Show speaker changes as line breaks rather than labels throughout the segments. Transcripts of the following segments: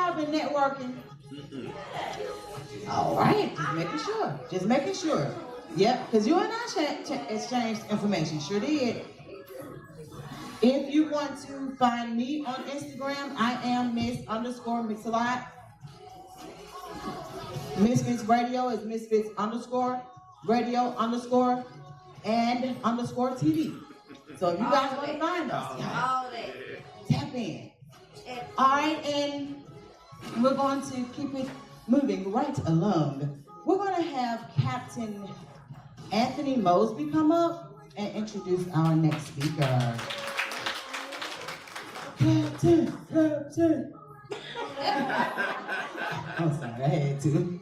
y'all been networking? All right, just making sure. Yep, because you and I exchanged information, sure did. If you want to find me on Instagram, I am Miss_Mix-a-Lot. Misfits Radio is Misfits_Radio_and_TV. So if you guys want to find us, tap in. All right, and we're going to keep it moving right along. We're going to have Captain Anthony Mosby come up and introduce our next speaker. Captain. I'm sorry, I had to.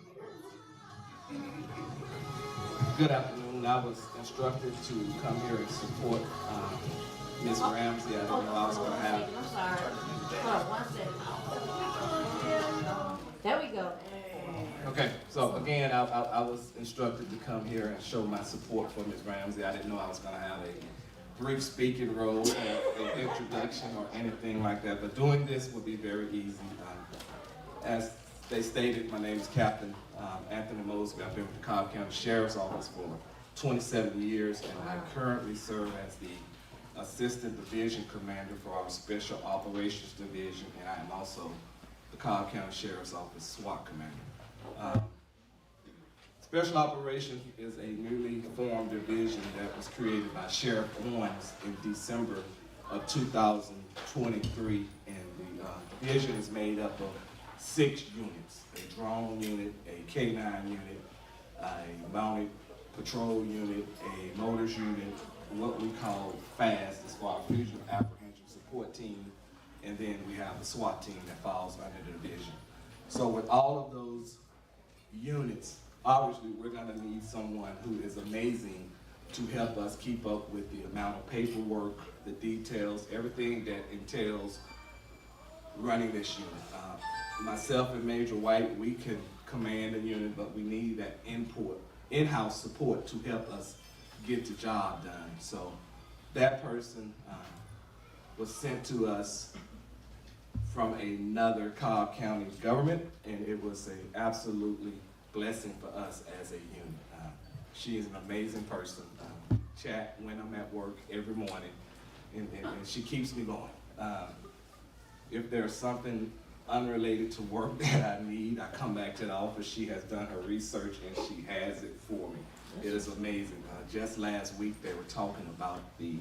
Good afternoon. I was instructed to come here and support Ms. Ramsey. I didn't know I was going to have.
I'm sorry. Hold on 1 second. There we go.
Okay, so again, I was instructed to come here and show my support for Ms. Ramsey. I didn't know I was going to have a brief speaking role or an introduction or anything like that, but doing this would be very easy. As they stated, my name is Captain Anthony Mosby. I've been with the Cobb County Sheriff's Office for 27 years, and I currently serve as the Assistant Division Commander for our Special Operations Division, and I am also the Cobb County Sheriff's Office SWAT Commander. Special Operations is a newly formed division that was created by Sheriff Owens in December of 2023, and the division is made up of 6 units: a drone unit, a K9 unit, a mounted patrol unit, a motors unit, what we call FAST, as far as Fugitive Apprehension Support Team, and then we have the SWAT team that falls under the division. So with all of those units, obviously we're going to need someone who is amazing to help us keep up with the amount of paperwork, the details, everything that entails running this unit. Myself and Major White, we can command a unit, but we need that in-house support to help us get the job done. So that person was sent to us from another Cobb County government, and it was an absolutely blessing for us as a unit. She is an amazing person. Chat when I'm at work every morning, and she keeps me going. If there's something unrelated to work that I need, I come back to the office. She has done her research and she has it for me. It is amazing. Just last week they were talking about the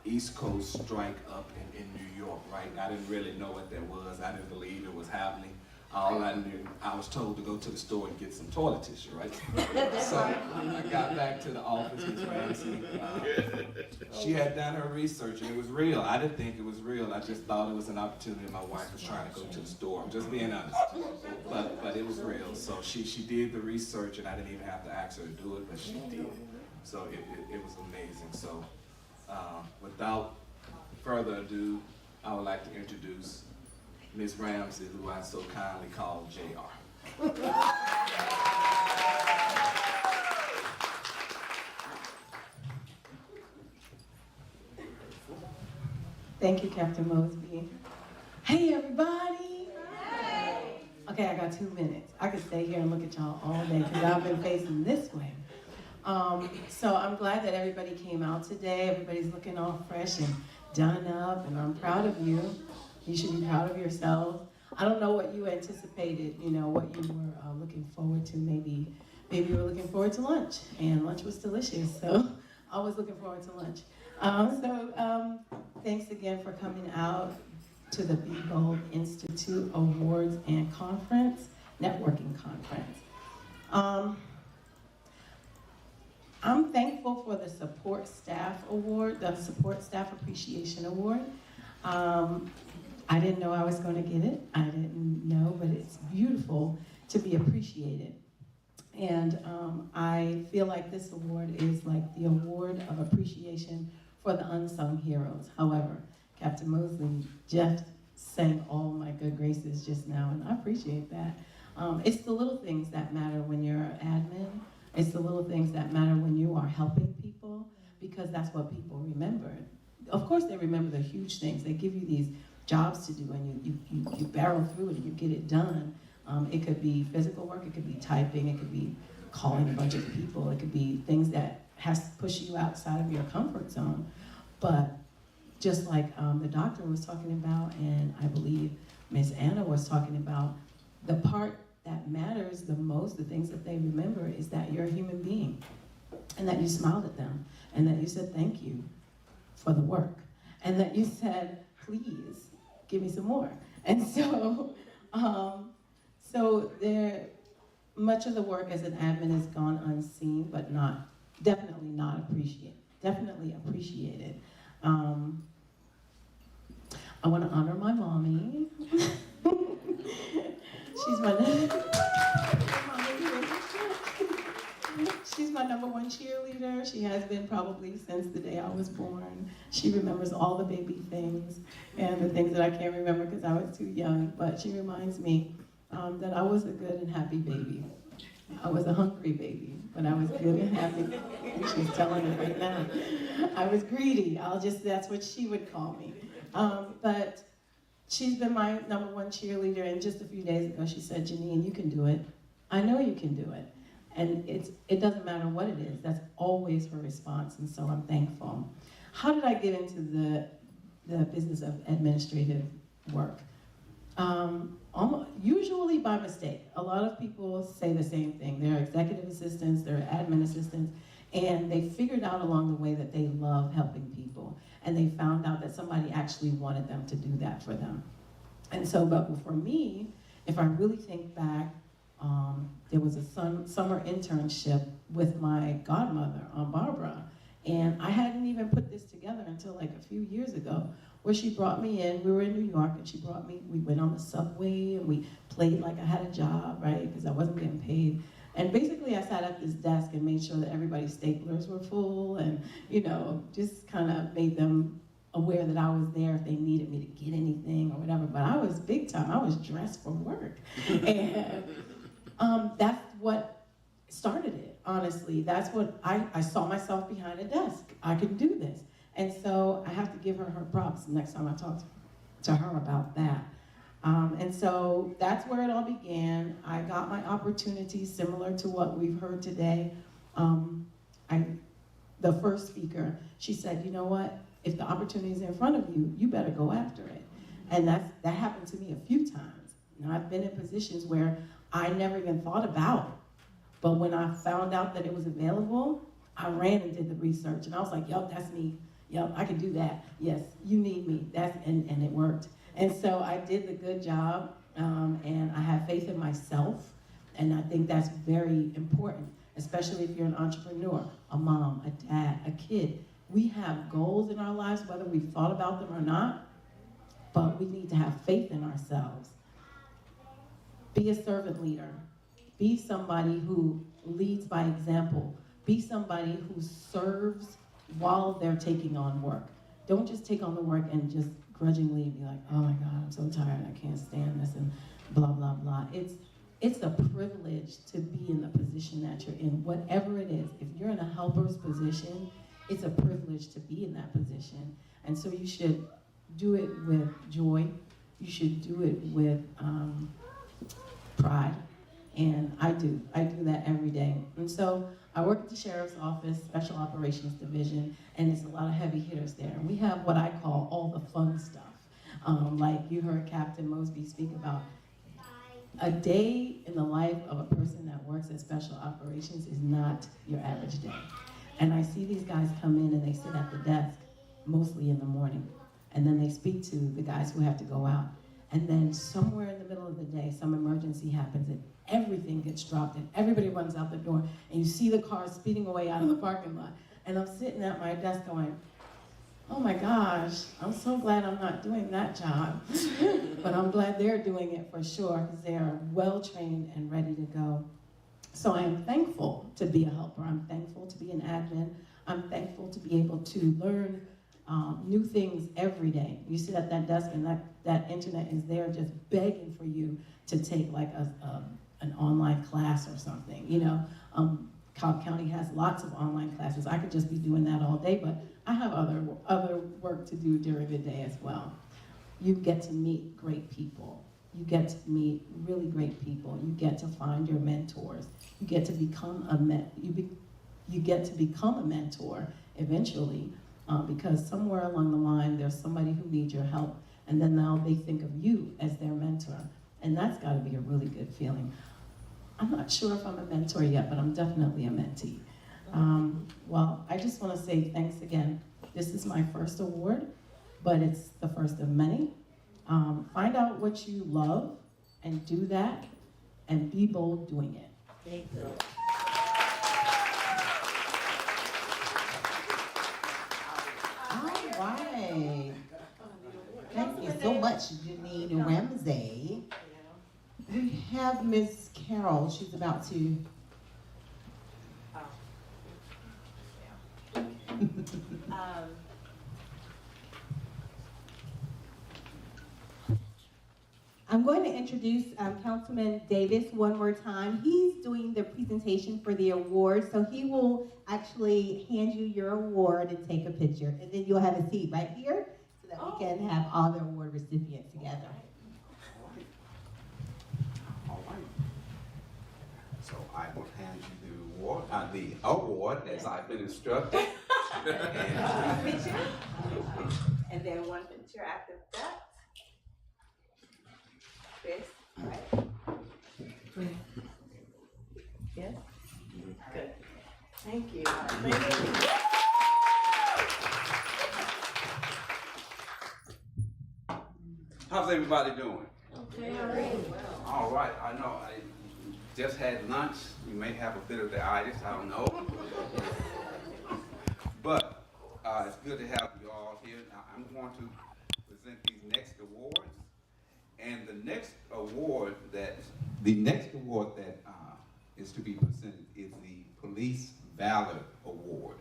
East Coast strike up in New York, right? I didn't really know what that was. I didn't believe it was happening. All I knew, I was told to go to the store and get some toilet tissue, right? So I got back to the office, Ms. Ramsey. She had done her research and it was real. I didn't think it was real. I just thought it was an opportunity. My wife was trying to go to the store. I'm just being honest. But it was real. So she did the research and I didn't even have to ask her to do it, but she did. So it was amazing. So without further ado, I would like to introduce Ms. Ramsey, who I so kindly call JR.
Thank you, Captain Mosby. Hey, everybody.
Hey.
Okay, I got 2 minutes. I could stay here and look at y'all all day because I've been facing this way. So I'm glad that everybody came out today. Everybody's looking all fresh and done up, and I'm proud of you. You should be proud of yourselves. I don't know what you anticipated, what you were looking forward to. Maybe you were looking forward to lunch, and lunch was delicious, so I was looking forward to lunch. Thanks again for coming out to the Be Bold Institute Awards and Conference, Networking Conference. I'm thankful for the Support Staff Award, the Support Staff Appreciation Award. I didn't know I was going to get it. I didn't know, but it's beautiful to be appreciated. And I feel like this award is like the award of appreciation for the unsung heroes. However, Captain Mosley just sang all my good graces just now, and I appreciate that. It's the little things that matter when you're an admin. It's the little things that matter when you are helping people, because that's what people remember. Of course they remember the huge things. They give you these jobs to do, and you barrel through it and you get it done. It could be physical work, it could be typing, it could be calling a bunch of people, it could be things that has to push you outside of your comfort zone. But just like the doctor was talking about, and I believe Ms. Anna was talking about, the part that matters the most, the things that they remember, is that you're a human being, and that you smiled at them, and that you said thank you for the work, and that you said, please, give me some more. And so, much of the work as an admin has gone unseen, but definitely appreciated. I want to honor my mommy. She's my number one cheerleader. She has been probably since the day I was born. She remembers all the baby things and the things that I can't remember because I was too young, but she reminds me that I was a good and happy baby. I was a hungry baby, but I was good and happy. She's telling it right now. I was greedy. That's what she would call me. But she's been my number one cheerleader, and just a few days ago she said, Janine, you can do it. I know you can do it. And it doesn't matter what it is. That's always her response, and so I'm thankful. How did I get into the business of administrative work? Usually by mistake. A lot of people say the same thing. They're executive assistants, they're admin assistants, and they figured out along the way that they love helping people. And they found out that somebody actually wanted them to do that for them. And so, but for me, if I really think back, there was a summer internship with my godmother, Aunt Barbara, and I hadn't even put this together until like a few years ago, where she brought me in. We were in New York, and she brought me, we went on the subway, and we played like I had a job, right, because I wasn't getting paid. And basically I sat at this desk and made sure that everybody's staplers were full, and, just kind of made them aware that I was there if they needed me to get anything or whatever. But I was big time. I was dressed for work. And that's what started it, honestly. That's what I saw myself behind a desk. I could do this. And so I have to give her props next time I talk to her about that. And so that's where it all began. I got my opportunity similar to what we've heard today. The first speaker, she said, you know what? If the opportunity is in front of you, you better go after it. And that happened to me a few times. I've been in positions where I never even thought about it. But when I found out that it was available, I ran and did the research. And I was like, yup, that's me. Yup, I can do that. Yes, you need me. And it worked. And so I did the good job, and I have faith in myself. And I think that's very important, especially if you're an entrepreneur, a mom, a dad, a kid. We have goals in our lives, whether we've thought about them or not, but we need to have faith in ourselves. Be a servant leader. Be somebody who leads by example. Be somebody who serves while they're taking on work. Don't just take on the work and just grudgingly be like, oh my God, I'm so tired, I can't stand this, and blah, blah, blah. It's a privilege to be in the position that you're in, whatever it is. If you're in a helper's position, it's a privilege to be in that position. And so you should do it with joy. You should do it with pride. And I do that every day. And so I work at the Sheriff's Office, Special Operations Division, and it's a lot of heavy hitters there. And we have what I call all the fun stuff. Like you heard Captain Mosby speak about, a day in the life of a person that works at Special Operations is not your average day. And I see these guys come in and they sit at the desk, mostly in the morning. And then they speak to the guys who have to go out. And then somewhere in the middle of the day, some emergency happens and everything gets dropped and everybody runs out the door. And you see the cars speeding away out of the parking lot. And I'm sitting at my desk going, oh my gosh, I'm so glad I'm not doing that job. But I'm glad they're doing it for sure, because they are well-trained and ready to go. So I am thankful to be a helper. I'm thankful to be an admin. I'm thankful to be able to learn new things every day. You sit at that desk and that internet is there just begging for you to take like an online class or something. Cobb County has lots of online classes. I could just be doing that all day, but I have other work to do during the day as well. you get to meet great people. You get to meet really great people. You get to find your mentors. You get to become you get to become a mentor eventually, because somewhere along the line there's somebody who needs your help, and then now they think of you as their mentor, and that's got to be a really good feeling. I'm not sure if I'm a mentor yet, but I'm definitely a mentee. Well, I just want to say thanks again. This is my first award, but it's the first of many. Find out what you love and do that, and be bold doing it.
Thank you.
All right. Thank you so much, Janine Ramsey. We have Miss Carol. She's about to.
I'm going to introduce Councilman Davis one more time. He's doing the presentation for the award, so he will actually hand you your award and take a picture. And then you'll have a seat right here so that we can have all the award recipients together.
All right. So I will hand you the award as I've been instructed.
Picture. And then one picture after that. This, right? Yes? Good. Thank you.
How's everybody doing?
Okay, all right.
All right. I know I just had lunch. You may have a bit of the itis. I don't know. But it's good to have you all here. Now, I'm going to present these next awards. And the next award that is to be presented is the Police Valor Award.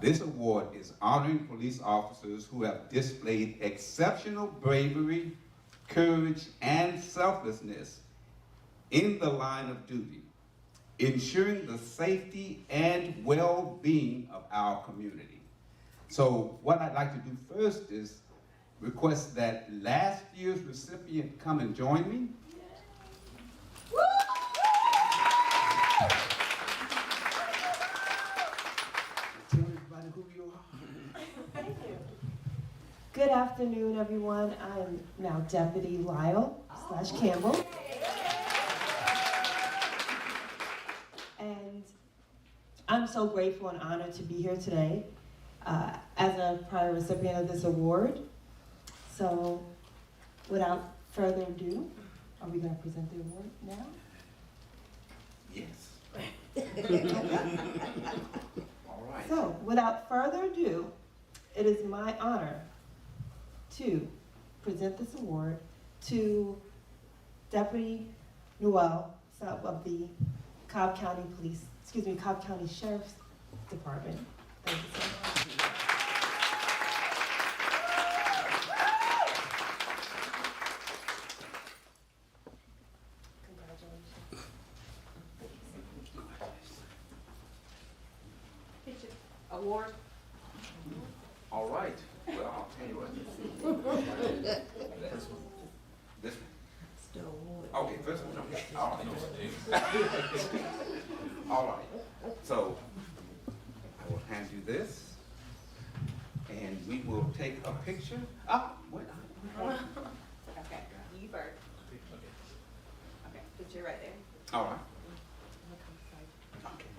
This award is honoring police officers who have displayed exceptional bravery, courage, and selflessness in the line of duty, ensuring the safety and well-being of our community. So what I'd like to do first is request that last year's recipient come and join me. Tell everybody who you are.
Good afternoon, everyone. I'm now Deputy Lyle / Campbell. And I'm so grateful and honored to be here today as a prior recipient of this award. So, without further ado, are we going to present the award now?
Yes. All right.
So, without further ado, it is my honor to present this award to Deputy Noel of the Cobb County Sheriff's Department. Thank you so much.
Award.
All right. Well, I'll tell you what. This one.
Still award.
Okay, first one. Okay. All right. All right. So I will hand you this, and we will take a picture. Wait.
Okay, you first. Okay, picture right there.
All right. Okay.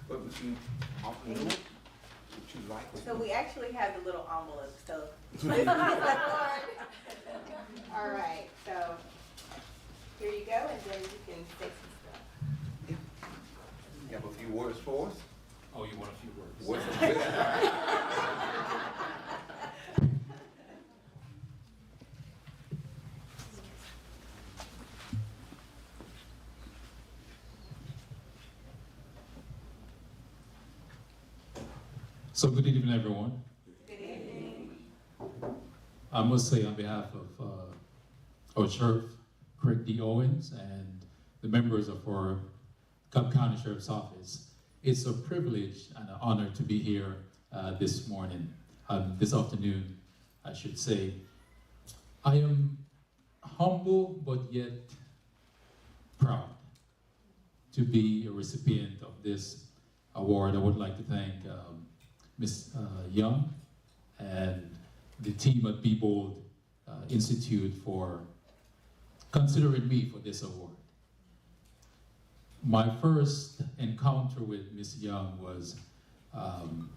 What would you offer? Would you like to?
So we actually have the little envelope, so. All right, so here you go, and then you can say some stuff.
You have a few words for us?
Oh, you want a few words?
Words of wisdom.
So good evening, everyone.
Good evening.
I must say on behalf of our sheriff Craig D. Owens and the members of our Cobb County Sheriff's Office. It's a privilege and an honor to be here this morning, this afternoon, I should say. I am humble but yet proud to be a recipient of this award. I would like to thank Ms. Young and the team at Be Bold Institute for considering me for this award. My first encounter with Ms. Young was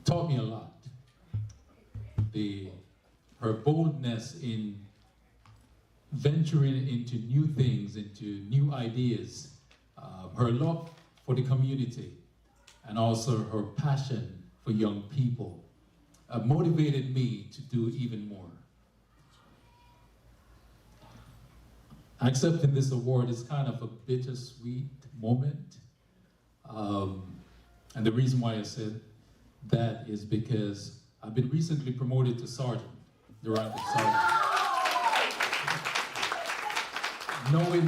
taught me a lot. Her boldness in venturing into new things, into new ideas, her love for the community, and also her passion for young people motivated me to do even more. Accepting this award is kind of a bittersweet moment. And the reason why I said that is because I've been recently promoted to sergeant, the rank of sergeant. Knowing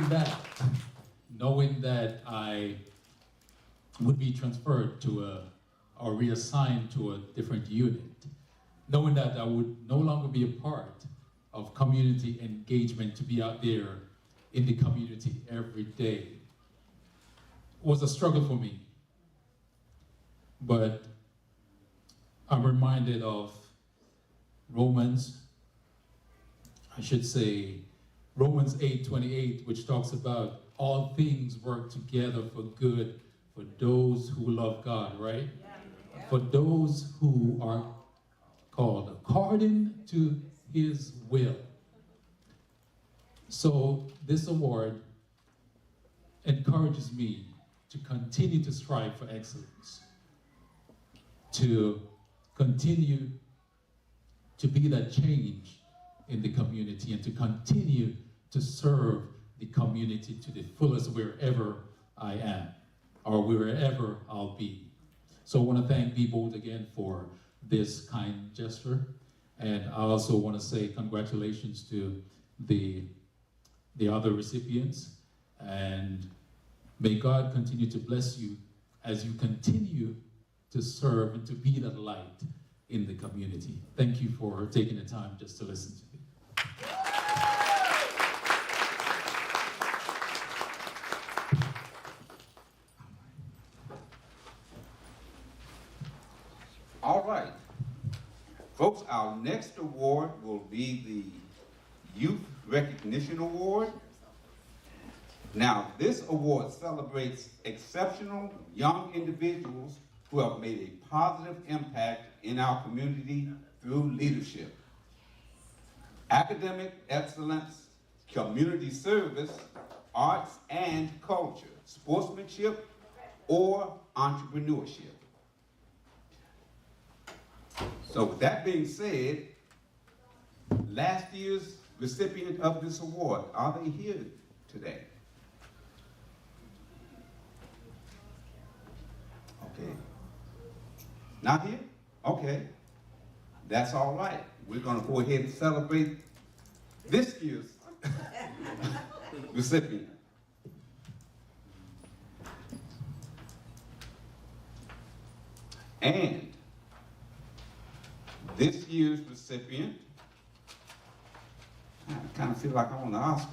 that I would be transferred to or reassigned to a different unit, knowing that I would no longer be a part of community engagement, to be out there in the community every day, was a struggle for me. But I'm reminded of Romans 8:28, which talks about all things work together for good for those who love God, right? Yeah. For those who are called according to his will. So this award encourages me to continue to strive for excellence, to continue to be that change in the community, and to continue to serve the community to the fullest wherever I am or wherever I'll be. So I want to thank Be Bold again for this kind gesture, and I also want to say congratulations to the other recipients, and may God continue to bless you as you continue to serve and to be that light in the community. Thank you for taking the time just to listen to me.
All right. Folks, our next award will be the Youth Recognition Award. Now, this award celebrates exceptional young individuals who have made a positive impact in our community through leadership, academic excellence, community service, arts and culture, sportsmanship, or entrepreneurship. So with that being said, last year's recipient of this award, are they here today? Okay. Not here? Okay. That's all right. We're going to go ahead and celebrate this year's recipient. And this year's recipient, I kind of feel like I'm on the Oscars.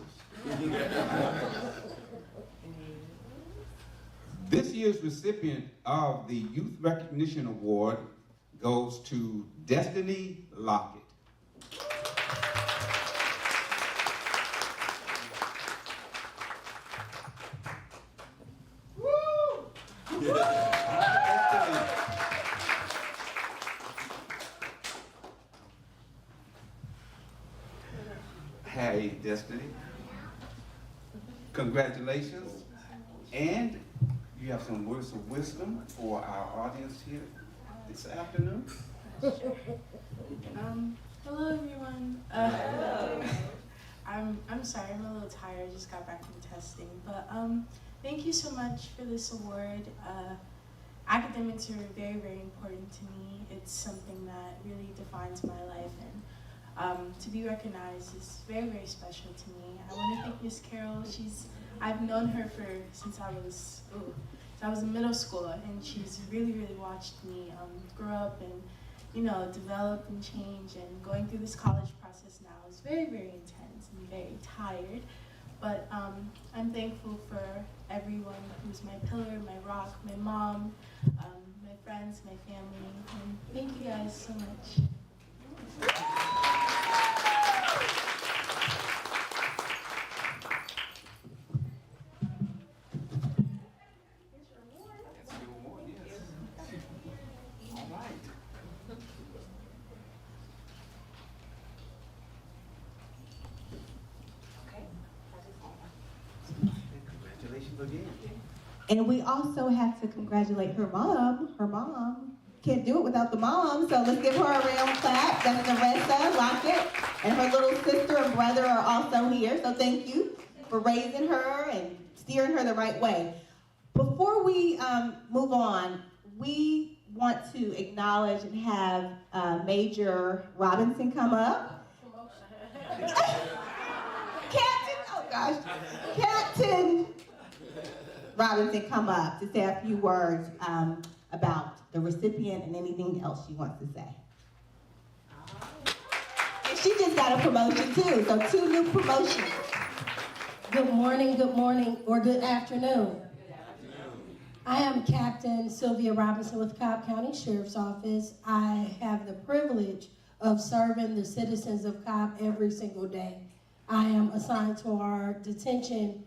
This year's recipient of the Youth Recognition Award goes to Destiny Lockett. Woo! Hey, Destiny. Congratulations. And you have some words of wisdom for our audience here this afternoon.
Hello everyone. I'm sorry, I'm a little tired. I just got back from testing, but thank you so much for this award. Academics are very, very important to me. It's something that really defines my life, and to be recognized is very, very special to me. I want to thank Miss Carol. I've known her since I was in middle school, and she's really, really watched me grow up and, develop and change. And going through this college process now is very, very intense and very tired. But I'm thankful for everyone who's my pillar, my rock, my mom, my friends, my family, and thank you guys so much.
Congratulations again.
And we also have to congratulate her mom. Her mom can't do it without the mom, so let's give her a round clap. That's Narissa Lockett, and her little sister and brother are also here. So thank you for raising her and steering her the right way. Before we move on, we want to acknowledge and have Major Robinson come up. Captain Robinson come up to say a few words about the recipient and anything else she wants to say. And she just got a promotion too, so 2 new promotions.
Good morning, or good afternoon. I am Captain Sylvia Robinson with Cobb County Sheriff's Office. I have the privilege of serving the citizens of Cobb every single day. I am assigned to our detention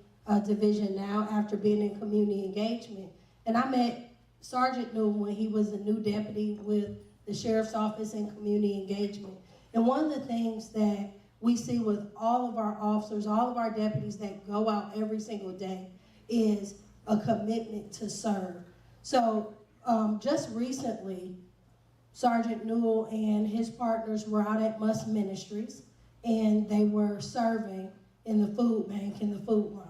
division now after being in community engagement. And I met Sergeant Newell when he was a new deputy with the Sheriff's Office and community engagement. And one of the things that we see with all of our officers, all of our deputies that go out every single day is a commitment to serve. So just recently, Sergeant Newell and his partners were out at Must Ministries, and they were serving in the food bank, in the food line.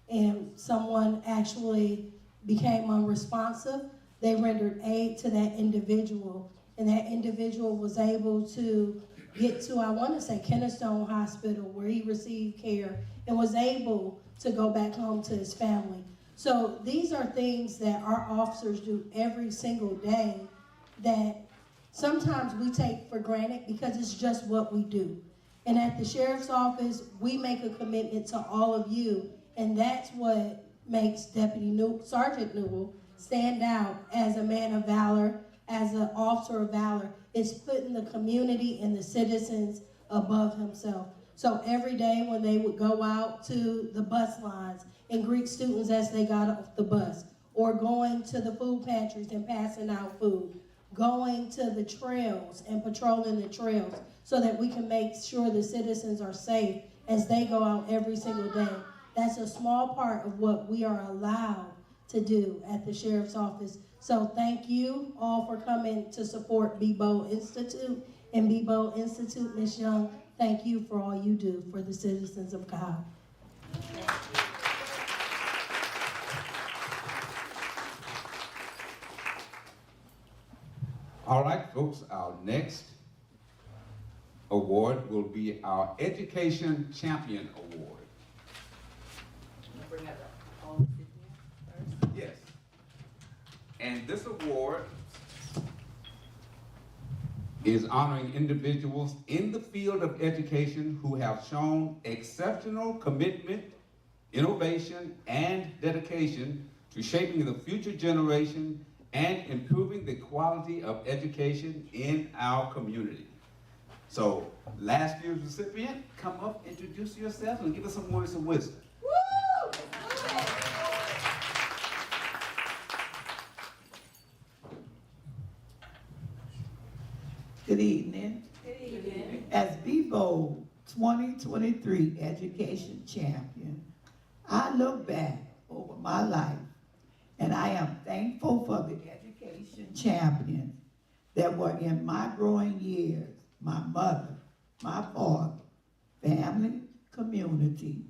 And someone actually became unresponsive. They rendered aid to that individual, and that individual was able to get to, I want to say, Kennestone Hospital, where he received care and was able to go back home to his family. So these are things that our officers do every single day that sometimes we take for granted because it's just what we do. And at the Sheriff's Office, we make a commitment to all of you, and that's what makes Sergeant Newell stand out as a man of valor, as an officer of valor. It's putting the community and the citizens above himself. So every day when they would go out to the bus lines and greet students as they got off the bus, or going to the food pantries and passing out food, going to the trails and patrolling the trails so that we can make sure the citizens are safe as they go out every single day. That's a small part of what we are allowed to do at the Sheriff's Office. So thank you all for coming to support Bebo Institute. And Bebo Institute, Ms. Young, thank you for all you do for the citizens of Cobb.
All right, folks, our next award will be our Education Champion Award.
Bring up all the recipients first.
Yes. And this award is honoring individuals in the field of education who have shown exceptional commitment, innovation, and dedication to shaping the future generation and improving the quality of education in our community. So, last year's recipient, come up, introduce yourself, and give us some words of wisdom.
Woo!
Good evening.
Good evening.
As Bebo 2023 Education Champion, I look back over my life and I am thankful for the education champions that were in my growing years, my mother, my father, family, community,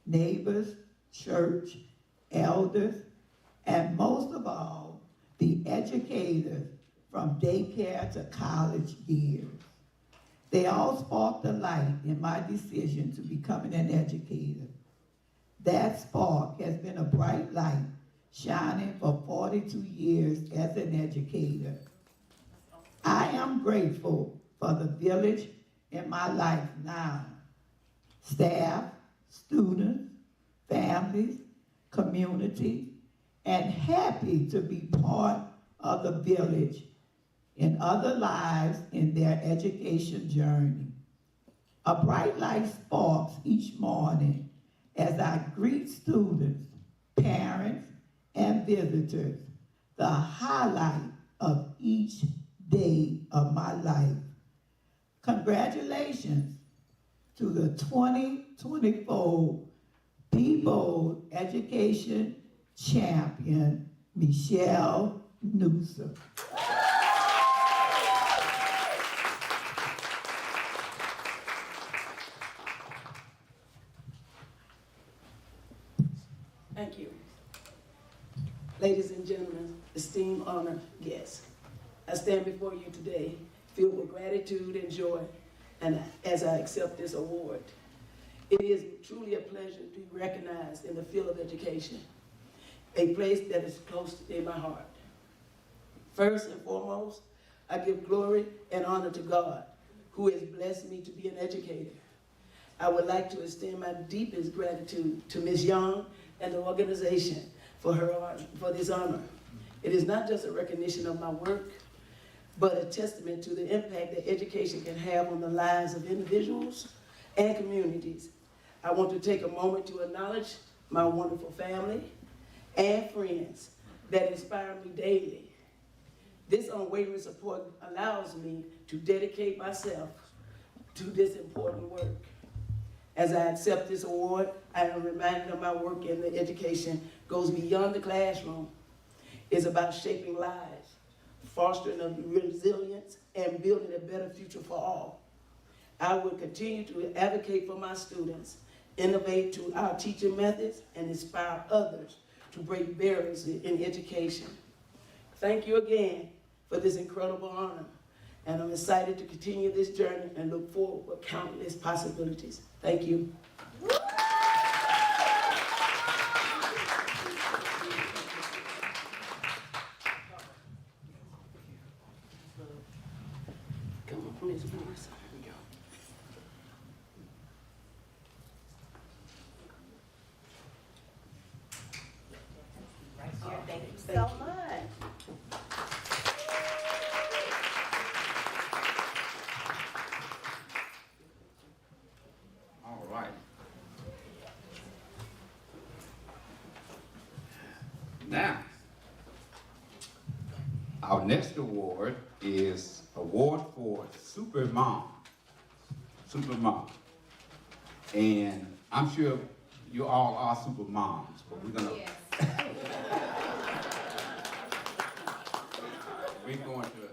neighbors, church, elders, and most of all, the educators from daycare to college years. They all sparked a light in my decision to becoming an educator. That spark has been a bright light shining for 42 years as an educator. I am grateful for the village in my life now. Staff, students, families, community, and happy to be part of the village in other lives in their education journey. A bright light sparks each morning as I greet students, parents, and visitors, the highlight of each day of my life. Congratulations to the 2024 Be Bold Education Champion, Michelle Newsom.
Thank you. Ladies and gentlemen, esteemed honored guests, I stand before you today filled with gratitude and joy and as I accept this award. It is truly a pleasure to be recognized in the field of education, a place that is close in my heart. First and foremost, I give glory and honor to God, who has blessed me to be an educator. I would like to extend my deepest gratitude to Ms. Young and the organization for this honor. It is not just a recognition of my work, but a testament to the impact that education can have on the lives of individuals and communities. I want to take a moment to acknowledge my wonderful family and friends that inspire me daily. This unwavering support allows me to dedicate myself to this important work. As I accept this award, I am reminded of my work in the education goes beyond the classroom. It's about shaping lives, fostering a resilience, and building a better future for all. I will continue to advocate for my students, innovate to our teaching methods, and inspire others to break barriers in education. Thank you again for this incredible honor, and I'm excited to continue this journey and look forward with countless possibilities. Thank you. Come on, Miss Morris. Here we go.
Thank you so much.
All right. Now, our next award is award for Super Mom. Super Mom. And I'm sure you all are super moms, but we're gonna we're going to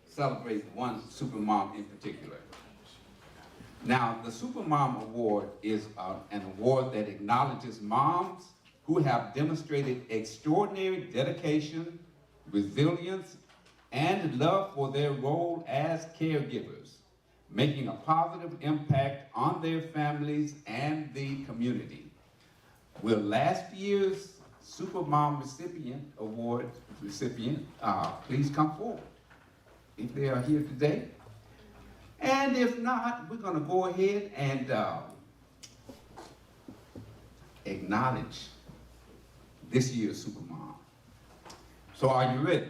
celebrate one super mom in particular. Now, the Super Mom Award is an award that acknowledges moms who have demonstrated extraordinary dedication, resilience, and love for their role as caregivers, making a positive impact on their families and the community. Will last year's Super Mom Award recipient please come forward if they are here today? And if not, we're going to go ahead and acknowledge this year's Super Mom. So are you ready?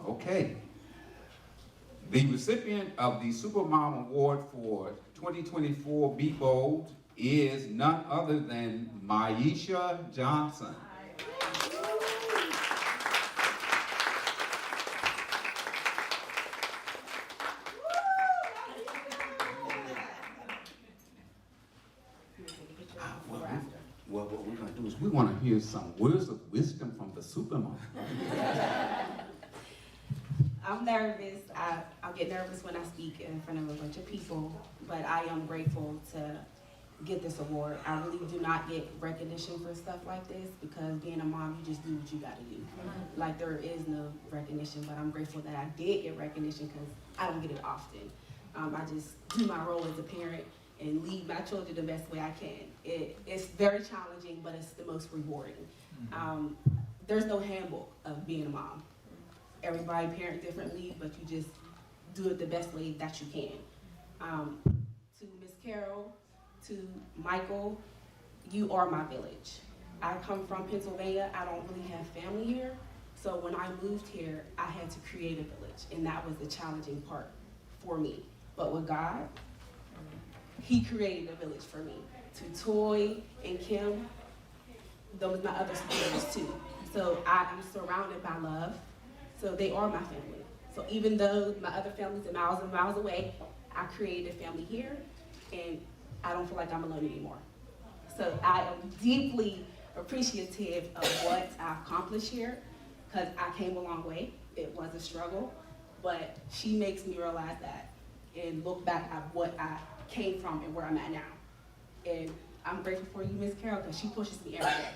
Okay. The recipient of the Super Mom Award for 2024 Be Bold is none other than Maisha Johnson. Well, what we're going to do is we want to hear some words of wisdom from the Super Mom.
I'm nervous. I'll get nervous when I speak in front of a bunch of people, but I am grateful to get this award. I really do not get recognition for stuff like this because being a mom, you just do what you gotta do. Like there is no recognition, but I'm grateful that I did get recognition because I don't get it often. I just do my role as a parent and lead my children the best way I can. It's very challenging, but it's the most rewarding. There's no handbook of being a mom. Everybody parent differently, but you just do it the best way that you can. To Miss Carol, to Michael, you are my village. I come from Pennsylvania. I don't really have family here. So when I moved here, I had to create a village, and that was the challenging part for me. But with God, He created a village for me. To Toy and Kim, those are my other supporters too. So I am surrounded by love. So they are my family. So even though my other families are miles and miles away, I created a family here, and I don't feel like I'm alone anymore. So I am deeply appreciative of what I've accomplished here, because I came a long way. It was a struggle, but she makes me realize that and look back at what I came from and where I'm at now. And I'm grateful for you, Miss Carol, because she pushes me every day.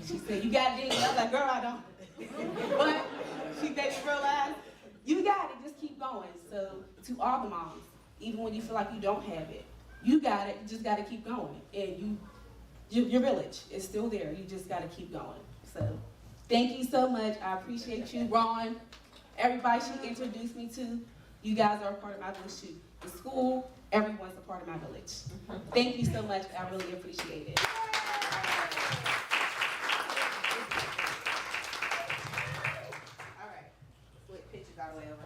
She said, you got it, Jenny. I was like, girl, I don't. But she made me realize, you got it, just keep going. So to all the moms, even when you feel like you don't have it, you got it, you just got to keep going. And your village is still there. You just got to keep going. So thank you so much. I appreciate you, Ron, everybody she introduced me to. You guys are a part of my village too. The school, everyone's a part of my village. Thank you so much. I really appreciate it.
All right, split pictures all the way over.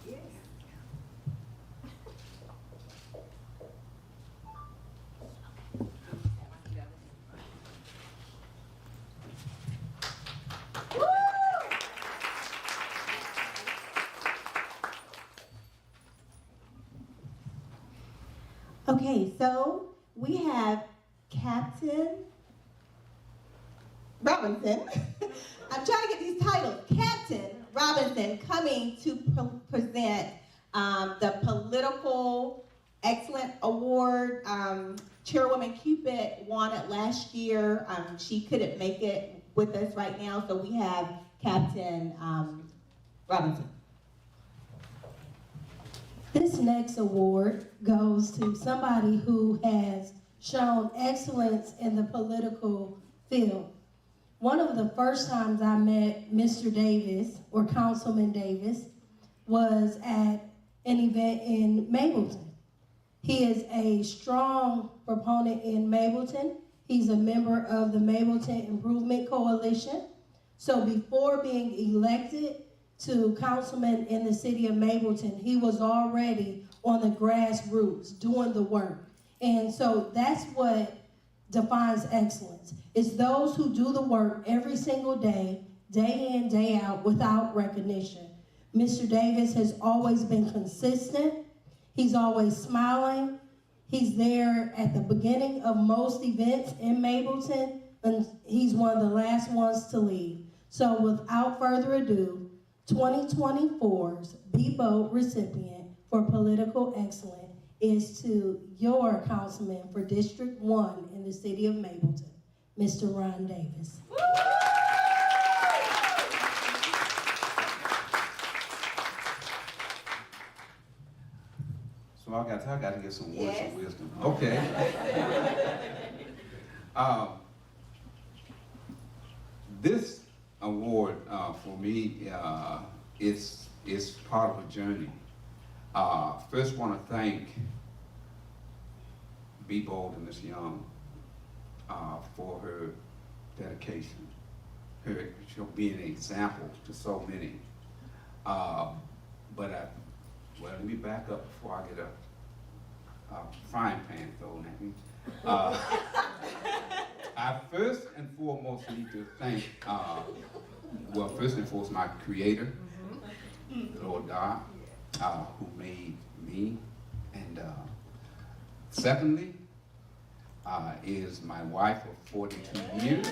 Yes.
Okay, so we have Captain Robinson. I'm trying to get these titles. Captain Robinson coming to present the Political Excellence Award. Chairwoman Cupid won it last year. She couldn't make it with us right now, so we have Captain Robinson.
This next award goes to somebody who has shown excellence in the political field. One of the first times I met Mr. Davis, or Councilman Davis, was at an event in Mableton. He is a strong proponent in Mableton. He's a member of the Mableton Improvement Coalition. So before being elected to councilman in the city of Mableton, he was already on the grassroots doing the work. And so that's what defines excellence. It's those who do the work every single day, day in, day out, without recognition. Mr. Davis has always been consistent. He's always smiling. He's there at the beginning of most events in Mableton, and he's one of the last ones to leave. So without further ado, 2024's BBOT recipient for political excellence is to your councilman for District 1 in the city of Mableton, Mr. Ron Davis.
So I got to get some words of wisdom. Okay. This award for me is part of a journey. First, want to thank Be Bold and Ms. Young for her dedication, her being an example to so many. Well, let me back up before I get a frying pan thrown at me. I first and foremost need to thank, first and foremost, my Creator, the Lord God, who made me. And secondly, is my wife of 42 years,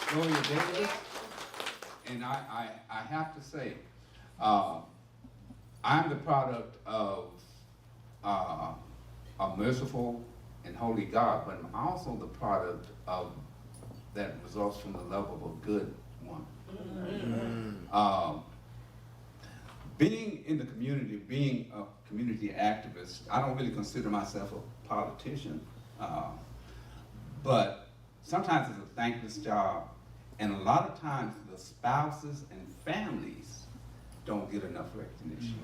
Gloria Davis. And I have to say, I'm the product of a merciful and holy God, but I'm also the product of that results from the love of a good woman. Being in the community, being a community activist, I don't really consider myself a politician, but sometimes it's a thankless job, and a lot of times the spouses and families don't get enough recognition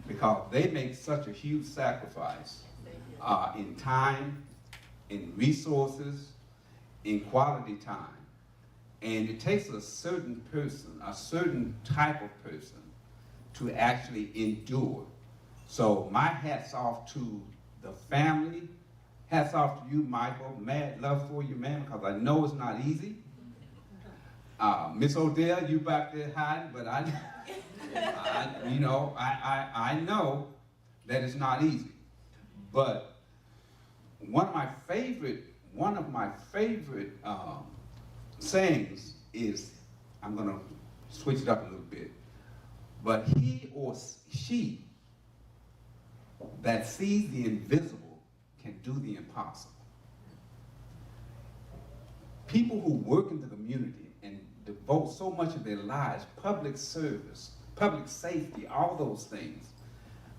because they make such a huge sacrifice in time, in resources, in quality time. And it takes a certain person, a certain type of person, to actually endure. So my hat's off to the family, hats off to you, Michael, mad love for you, man, because I know it's not easy. Miss Odell, you back there hiding, but I know that it's not easy. But one of my favorite sayings is, I'm gonna switch it up a little bit, but he or she that sees the invisible can do the impossible. People who work in the community and devote so much of their lives, public service, public safety, all those things,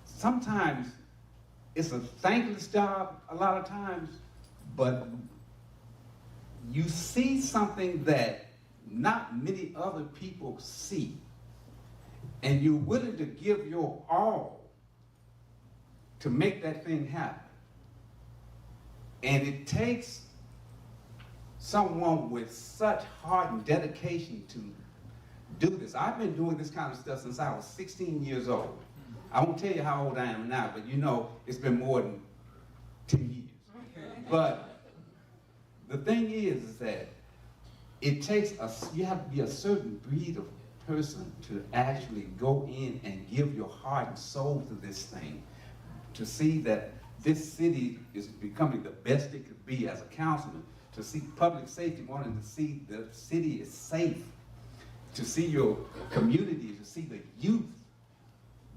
sometimes it's a thankless job a lot of times, but you see something that not many other people see, and you're willing to give your all to make that thing happen. And it takes someone with such heart and dedication to do this. I've been doing this kind of stuff since I was 16 years old. I won't tell you how old I am now, but you know it's been more than 10 years. But the thing is that it takes you have to be a certain breed of person to actually go in and give your heart and soul to this thing, to see that this city is becoming the best it could be as a councilman, to see public safety, wanting to see the city is safe, to see your community, to see the youth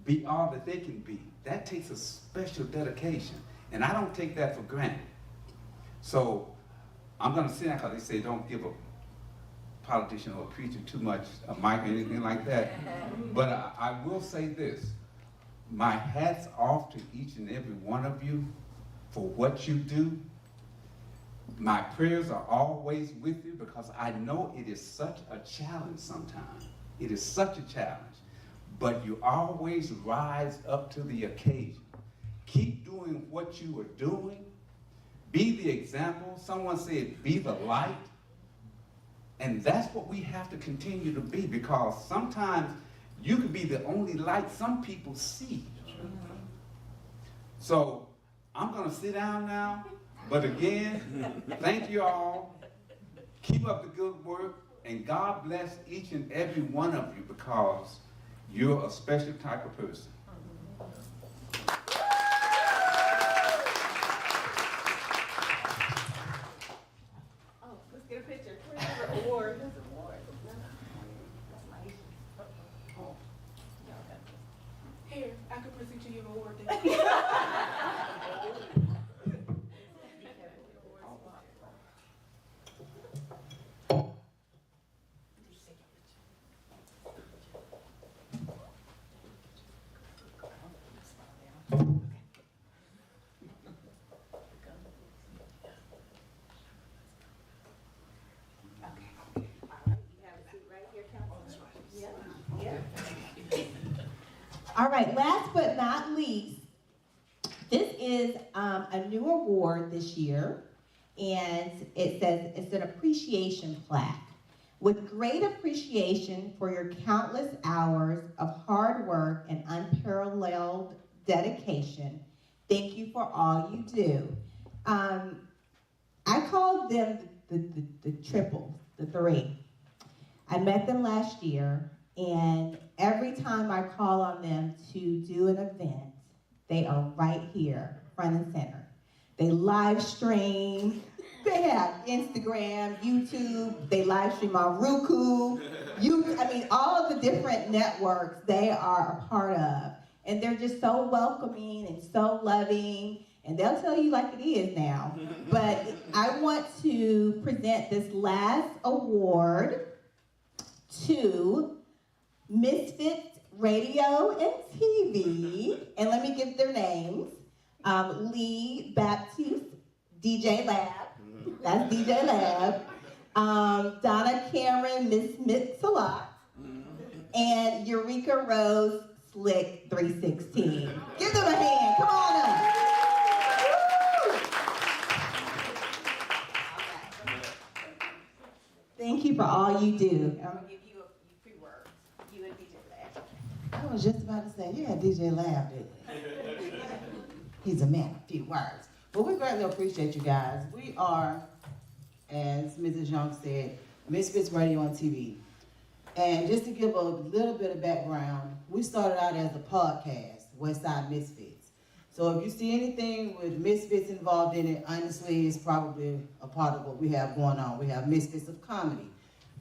be all that they can be. That takes a special dedication, and I don't take that for granted. So I'm gonna sit down, because they say don't give a politician or a preacher too much a mic or anything like that. But I will say this, my hat's off to each and every one of you for what you do. My prayers are always with you because I know it is such a challenge sometimes. It is such a challenge. But you always rise up to the occasion. Keep doing what you are doing. Be the example. Someone said, be the light. And that's what we have to continue to be, because sometimes you could be the only light some people see. So I'm gonna sit down now, but again, thank you all. Keep up the good work, and God bless each and every one of you, because you're a special type of person.
Oh, let's get a picture. Award.
Here, I could present you your award then.
All right, last but not least, this is a new award this year, and it says it's an appreciation plaque. With great appreciation for your countless hours of hard work and unparalleled dedication, thank you for all you do. I called them the triple, the three. I met them last year, and every time I call on them to do an event, they are right here, front and center. They live stream, They have Instagram, YouTube, they live stream on Roku, all of the different networks they are a part of. And they're just so welcoming and so loving, and they'll tell you like it is now. But I want to present this last award to Misfits Radio and TV, and let me give their names. Lee Baptiste, DJ Lab, that's DJ Lab. Donna Cameron, Miss Mix-a-Lot, and Eureka Rose, Slick 316. Give them a hand, come on up. Thank you for all you do.
I'm gonna give you a few words. You and DJ Lab.
I was just about to say, yeah, DJ Lab did. He's a man of few words. But we greatly appreciate you guys. We are, as Mrs. Young said, Misfits Radio and TV. And just to give a little bit of background, we started out as a podcast, Westside Misfits. So if you see anything with Misfits involved in it, honestly, it's probably a part of what we have going on. We have Misfits of Comedy.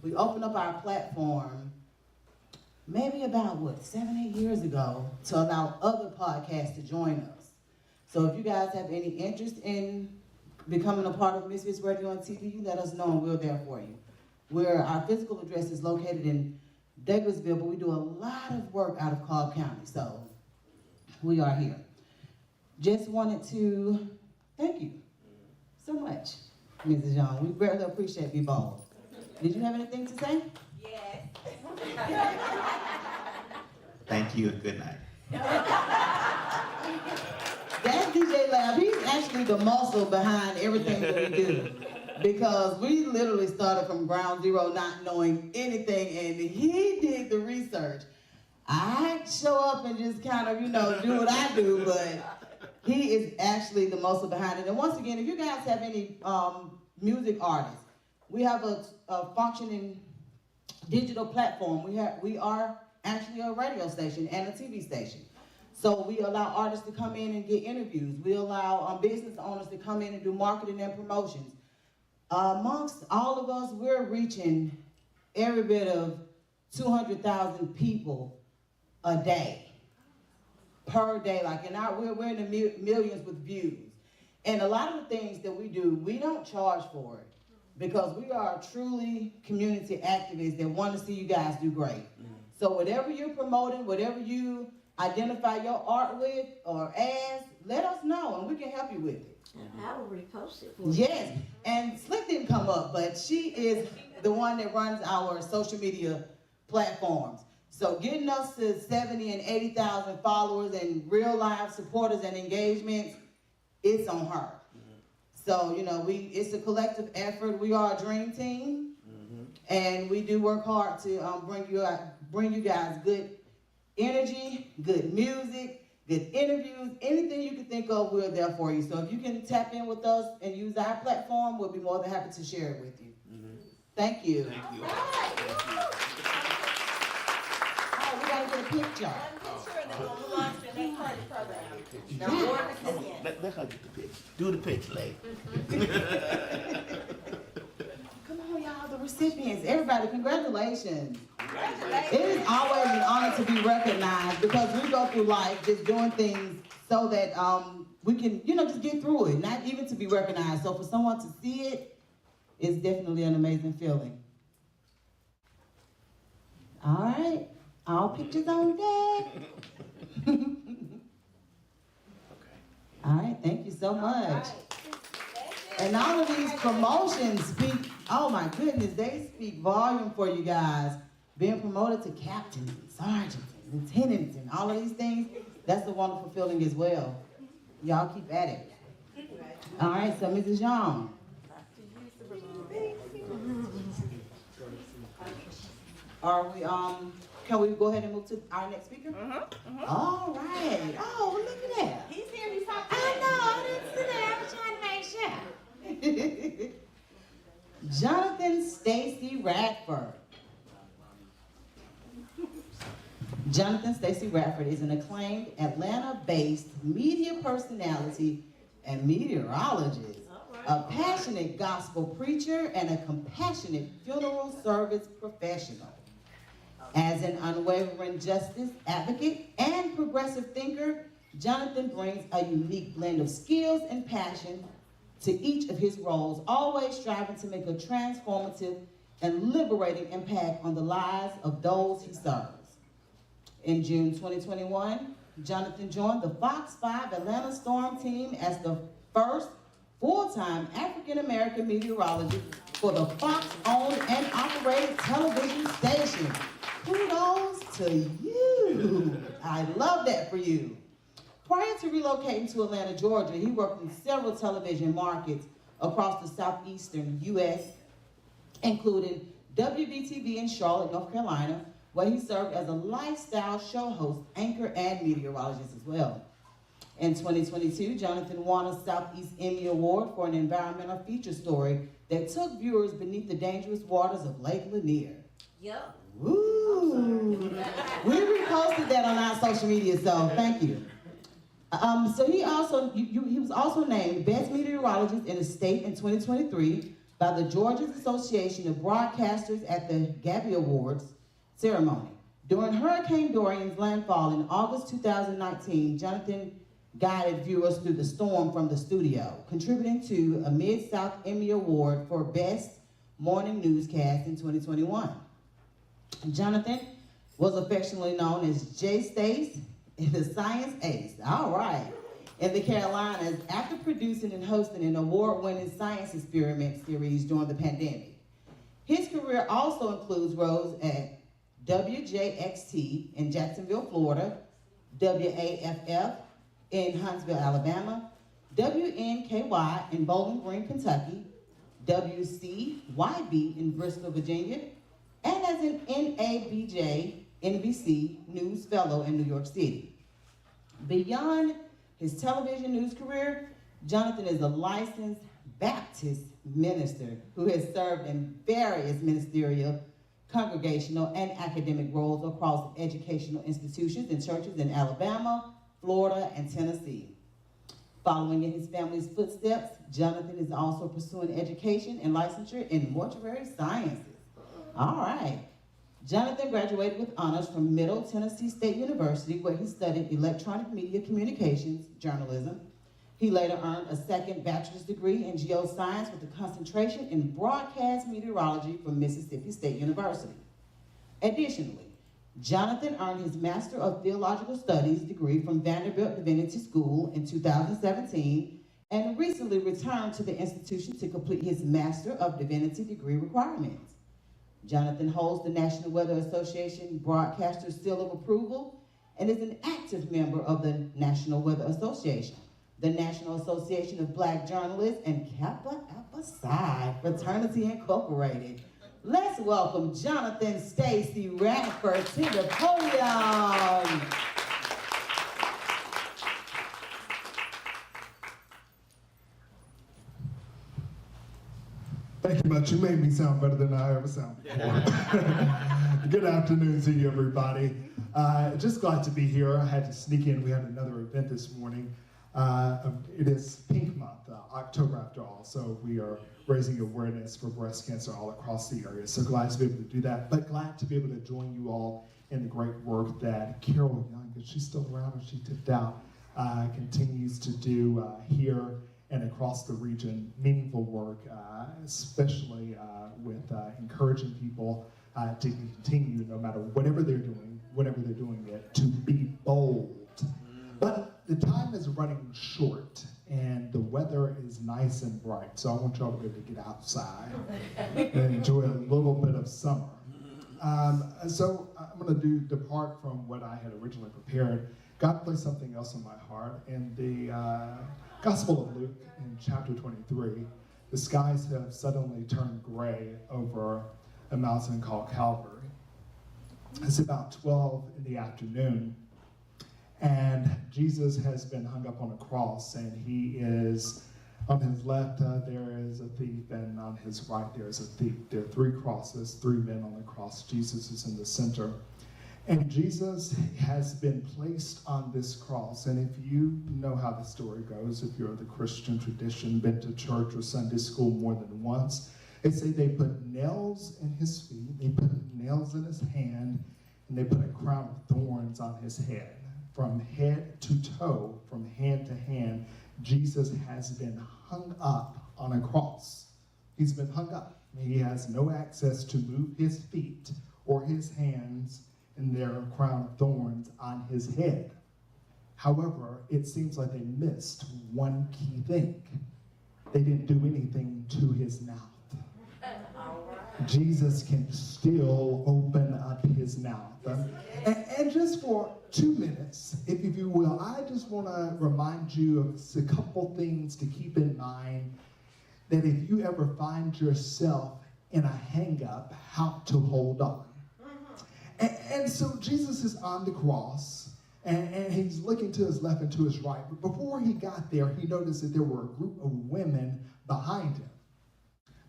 We opened up our platform maybe about, 7, 8 years ago to allow other podcasts to join us. So if you guys have any interest in becoming a part of Misfits Radio and TV, you let us know and we're there for you. Our physical address is located in Douglasville, but we do a lot of work out of Cobb County, so we are here. Just wanted to thank you so much, Mrs. Young. We greatly appreciate you both. Did you have anything to say?
Yes.
Thank you and good night.
That's DJ Lab. He's actually the muscle behind everything that we do. Because we literally started from ground zero not knowing anything, and he did the research. I show up and just kind of, do what I do, but he is actually the muscle behind it. And once again, if you guys have any music artists, we have a functioning digital platform. We are actually a radio station and a TV station. So we allow artists to come in and get interviews. We allow business owners to come in and do marketing and promotions. Amongst all of us, we're reaching every bit of 200,000 people a day, per day. We're in the millions with views. And a lot of the things that we do, we don't charge for it because we are truly community activists that want to see you guys do great. So whatever you're promoting, whatever you identify your art with or as, let us know and we can help you with it.
I will repost it for you.
Yes, and Slick didn't come up, but she is the one that runs our social media platforms. So getting us to 70 and 80,000 followers and real live supporters and engagements, it's on her. So, it's a collective effort. We are a dream team, and we do work hard to bring you guys good energy, good music, good interviews, anything you can think of, we're there for you. So if you can tap in with us and use our platform, we'll be more than happy to share it with you. Thank you.
Thank you.
Oh, we gotta get a picture.
Let her get the picture. Do the picture, lady.
Come on, y'all, the recipients. Everybody, congratulations. It is always an honor to be recognized because we go through life just doing things so that we can, just get through it, not even to be recognized. So for someone to see it, it's definitely an amazing feeling. All right, all pictures on deck. All right, thank you so much. And all of these promotions speak, oh my goodness, they speak volume for you guys. Being promoted to captains and sergeants and lieutenants and all of these things, that's a wonderful feeling as well. Y'all keep at it. All right, so Mrs. Young. Can we go ahead and move to our next speaker? All right. Oh, look at that.
He's here, he's talking.
I know, I didn't see that. I was trying to make sure. Jonathan Stacy Radford. Jonathan Stacy Radford is an acclaimed Atlanta-based media personality and meteorologist. a passionate gospel preacher, and a compassionate funeral service professional. As an unwavering justice advocate and progressive thinker, Jonathan brings a unique blend of skills and passion to each of his roles, always striving to make a transformative and liberating impact on the lives of those he serves. In June 2021, Jonathan joined the Fox 5 Atlanta Storm team as the first full-time African-American meteorologist for the Fox-owned and operated television station. Kudos to you. I love that for you. Prior to relocating to Atlanta, Georgia, he worked in several television markets across the southeastern U.S., including WBTV in Charlotte, North Carolina, where he served as a lifestyle show host, anchor, and meteorologist as well. In 2022, Jonathan won a Southeast Emmy Award for an environmental feature story that took viewers beneath the dangerous waters of Lake Lanier.
Yep.
Woo! We reposted that on our social media, so thank you. So he was also named Best Meteorologist in the state in 2023 by the Georgia Association of Broadcasters at the Gabby Awards ceremony. During Hurricane Dorian's landfall in August 2019, Jonathan guided viewers through the storm from the studio, contributing to a Mid-South Emmy Award for Best Morning Newscast in 2021. Jonathan was affectionately known as Jay Stace in the Science Ace, all right, in the Carolinas after producing and hosting an award-winning science experiment series during the pandemic. His career also includes roles at WJXT in Jacksonville, Florida, WAFF in Huntsville, Alabama, WNKY in Bowling Green, Kentucky, WCYB in Bristol, Virginia, and as an NABJ NBC News Fellow in New York City. Beyond his television news career, Jonathan is a licensed Baptist minister who has served in various ministerial, congregational, and academic roles across educational institutions and churches in Alabama, Florida, and Tennessee. Following in his family's footsteps, Jonathan is also pursuing education and licensure in mortuary sciences. All right. Jonathan graduated with honors from Middle Tennessee State University, where he studied electronic media communications, journalism. He later earned a second bachelor's degree in geoscience with a concentration in broadcast meteorology from Mississippi State University. Additionally, Jonathan earned his Master of Theological Studies degree from Vanderbilt Divinity School in 2017 and recently returned to the institution to complete his Master of Divinity degree requirements. Jonathan holds the National Weather Association Broadcaster Seal of Approval and is an active member of the National Weather Association, the National Association of Black Journalists, and Kappa Alpha Psi Fraternity Incorporated. Let's welcome Jonathan Stacy Radford to the podium.
Thank you much. You made me sound better than I ever sounded before. Good afternoon to you, everybody. Just glad to be here. I had to sneak in. We had another event this morning. It is Pink Month, October after all, so we are raising awareness for breast cancer all across the area. So glad to be able to do that, but glad to be able to join you all in the great work that Carol Young, if she's still around or she tipped out, continues to do here and across the region. Meaningful work, especially with encouraging people to continue, no matter whatever they're doing it, to be bold. But the time is running short and the weather is nice and bright, so I want y'all to be able to get outside and enjoy a little bit of summer. So I'm going to depart from what I had originally prepared. God placed something else in my heart. In the Gospel of Luke, in chapter 23, the skies have suddenly turned gray over a mountain called Calvary. It's about 12 in the afternoon, and Jesus has been hung up on a cross, and he is, on his left there is a thief, and on his right there is a thief. There are three crosses, three men on the cross. Jesus is in the center. And Jesus has been placed on this cross. And if you know how the story goes, if you're of the Christian tradition, been to church or Sunday school more than once, they say they put nails in his feet, they put nails in his hand, and they put a crown of thorns on his head. From head to toe, from hand to hand, Jesus has been hung up on a cross. He's been hung up. He has no access to move his feet or his hands, and there are a crown of thorns on his head. However, it seems like they missed one key thing. They didn't do anything to his mouth. Jesus can still open up his mouth. And just for 2 minutes, if you will, I just want to remind you of a couple things to keep in mind, that if you ever find yourself in a hang-up, how to hold on. And so Jesus is on the cross, and he's looking to his left and to his right. But before he got there, he noticed that there were a group of women behind him.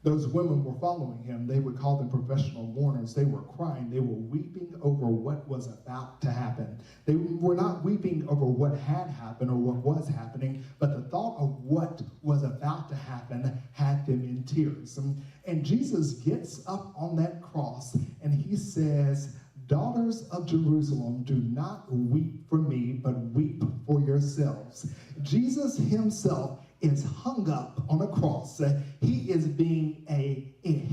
Those women were following him. They would call them professional mourners. They were crying. They were weeping over what was about to happen. They were not weeping over what had happened or what was happening, but the thought of what was about to happen had them in tears. And Jesus gets up on that cross and he says, "Daughters of Jerusalem, do not weep for me, but weep for yourselves." Jesus himself is hung up on a cross. He is being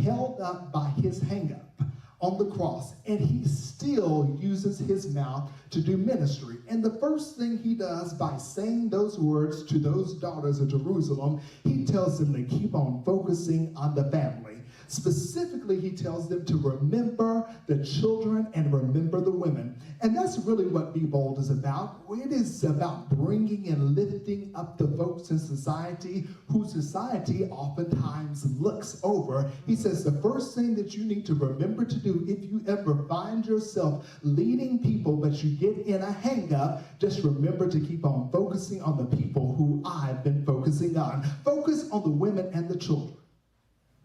held up by his hang-up on the cross, and he still uses his mouth to do ministry. And the first thing he does by saying those words to those daughters of Jerusalem, he tells them to keep on focusing on the family. Specifically, he tells them to remember the children and remember the women. And that's really what Be Bold is about. It is about bringing and lifting up the folks in society who society oftentimes looks over. He says the first thing that you need to remember to do if you ever find yourself leading people but you get in a hang-up, just remember to keep on focusing on the people who I've been focusing on. Focus on the women and the children.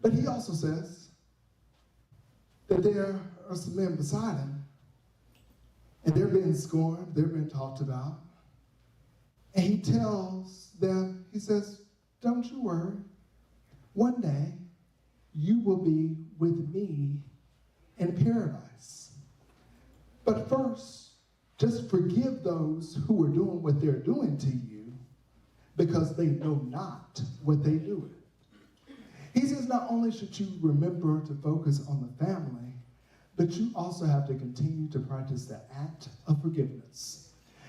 But he also says that there are some men beside him, and they're being scorned, they're being talked about. And he tells them, he says, "Don't you worry. One day, you will be with me in paradise. But first, just forgive those who are doing what they're doing to you, because they know not what they do." He says not only should you remember to focus on the family, but you also have to continue to practice the act of forgiveness.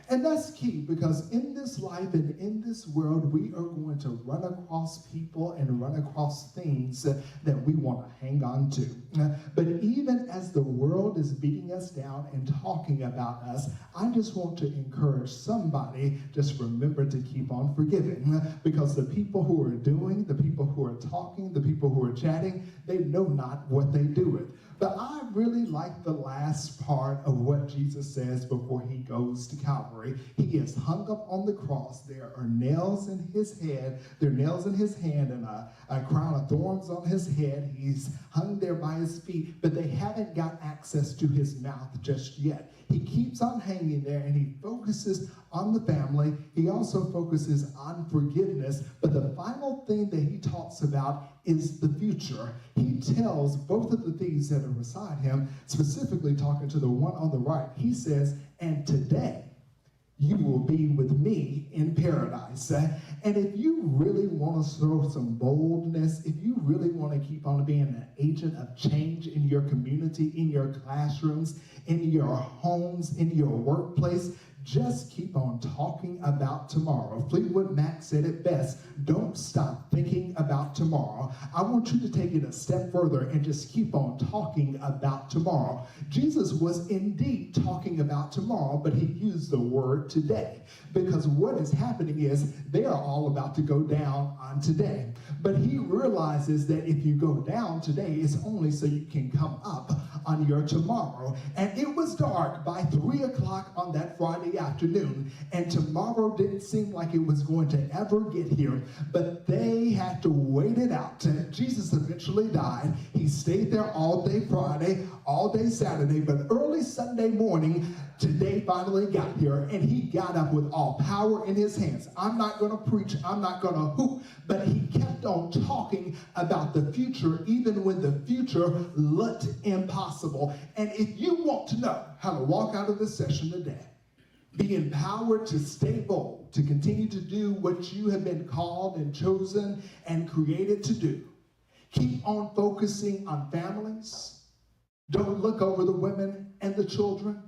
And that's key, because in this life and in this world, we are going to run across people and run across things that we want to hang on to. But even as the world is beating us down and talking about us, I just want to encourage somebody, just remember to keep on forgiving. Because the people who are doing, the people who are talking, the people who are chatting, they know not what they do with. But I really like the last part of what Jesus says before he goes to Calvary. He is hung up on the cross. There are nails in his head. There are nails in his hand and a crown of thorns on his head. He's hung there by his feet, but they haven't got access to his mouth just yet. He keeps on hanging there, and he focuses on the family. He also focuses on forgiveness. But the final thing that he talks about is the future. He tells both of the thieves that are beside him, specifically talking to the one on the right, he says, "And today you will be with me in paradise." And if you really want to show some boldness, if you really want to keep on being an agent of change in your community, in your classrooms, in your homes, in your workplace, just keep on talking about tomorrow. Fleetwood Mac said it best, don't stop thinking about tomorrow. I want you to take it a step further and just keep on talking about tomorrow. Jesus was indeed talking about tomorrow, but he used the word today, because what is happening is they are all about to go down on today. But he realizes that if you go down today, it's only so you can come up on your tomorrow. And it was dark by 3 o'clock on that Friday afternoon, and tomorrow didn't seem like it was going to ever get here, but they had to waited out. Jesus eventually died. He stayed there all day Friday, all day Saturday, but early Sunday morning, today finally got here, and he got up with all power in his hands. I'm not going to preach, I'm not going to hoop, but he kept on talking about the future, even when the future looked impossible. And if you want to know how to walk out of this session today, be empowered to stay bold, to continue to do what you have been called and chosen and created to do. Keep on focusing on families. Don't look over the women and the children.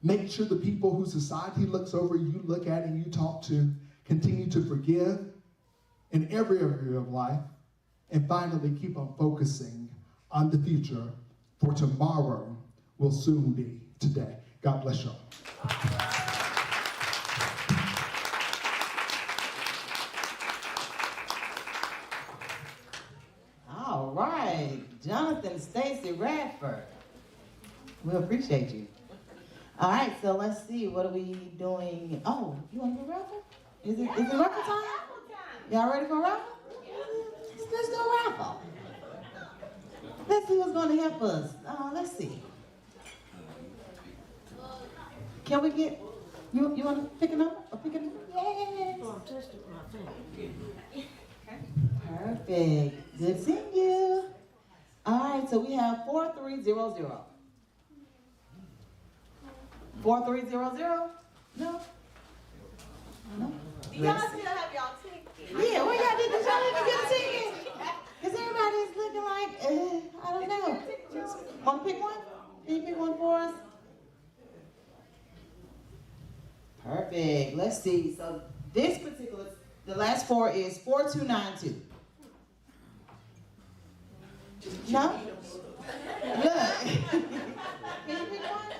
Make sure the people who society looks over, you look at and you talk to. Continue to forgive in every area of life. And finally, keep on focusing on the future, for tomorrow will soon be today. God bless y'all.
All right, Jonathan Stacy Radford. We appreciate you. All right, so let's see, what are we doing? Oh, you want to do raffle? Is it raffle time? Y'all ready for a raffle? Let's do a raffle. Let's see what's going to help us. Let's see. Can we get, you want to pick a number? Or pick a number? Yes. Perfect. Good seeing you. All right, so we have 4300. 4300? No? No?
Do y'all still have y'all tickets?
Yeah, where y'all did y'all even get a ticket? Because everybody's looking like, I don't know. Want to pick one? Can you pick one for us? Perfect. Let's see. So this particular, the last four is 4292. No? Good. Can you pick one?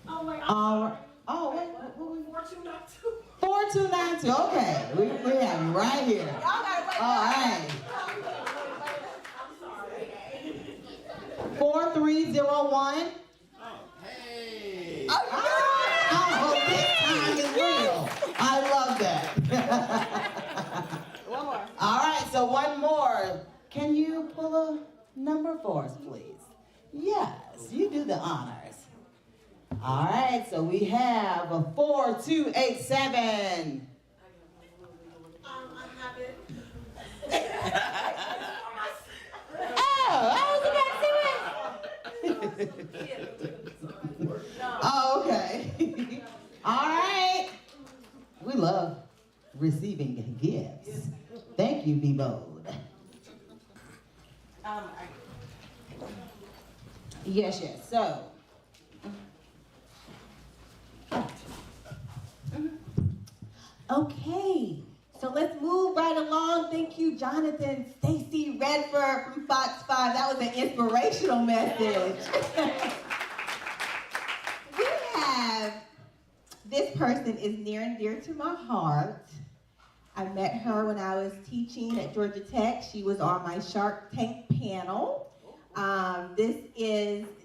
Oh, wait. 4292. 4292. Okay. We have you right here. All right. 4301.
Hey!
Oh, this time is real. I love that.
One more.
All right, so one more. Can you pull a number for us, please? Yes, you do the honors. All right, so we have a 4287. Oh, okay. All right. We love receiving gifts. Thank you, Be Bold. Yes. So.
Okay, so let's move right along. Thank you, Jonathan Stacy Redford from Fox 5. That was an inspirational message. We have, this person is near and dear to my heart. I met her when I was teaching at Georgia Tech. She was on my Shark Tank panel.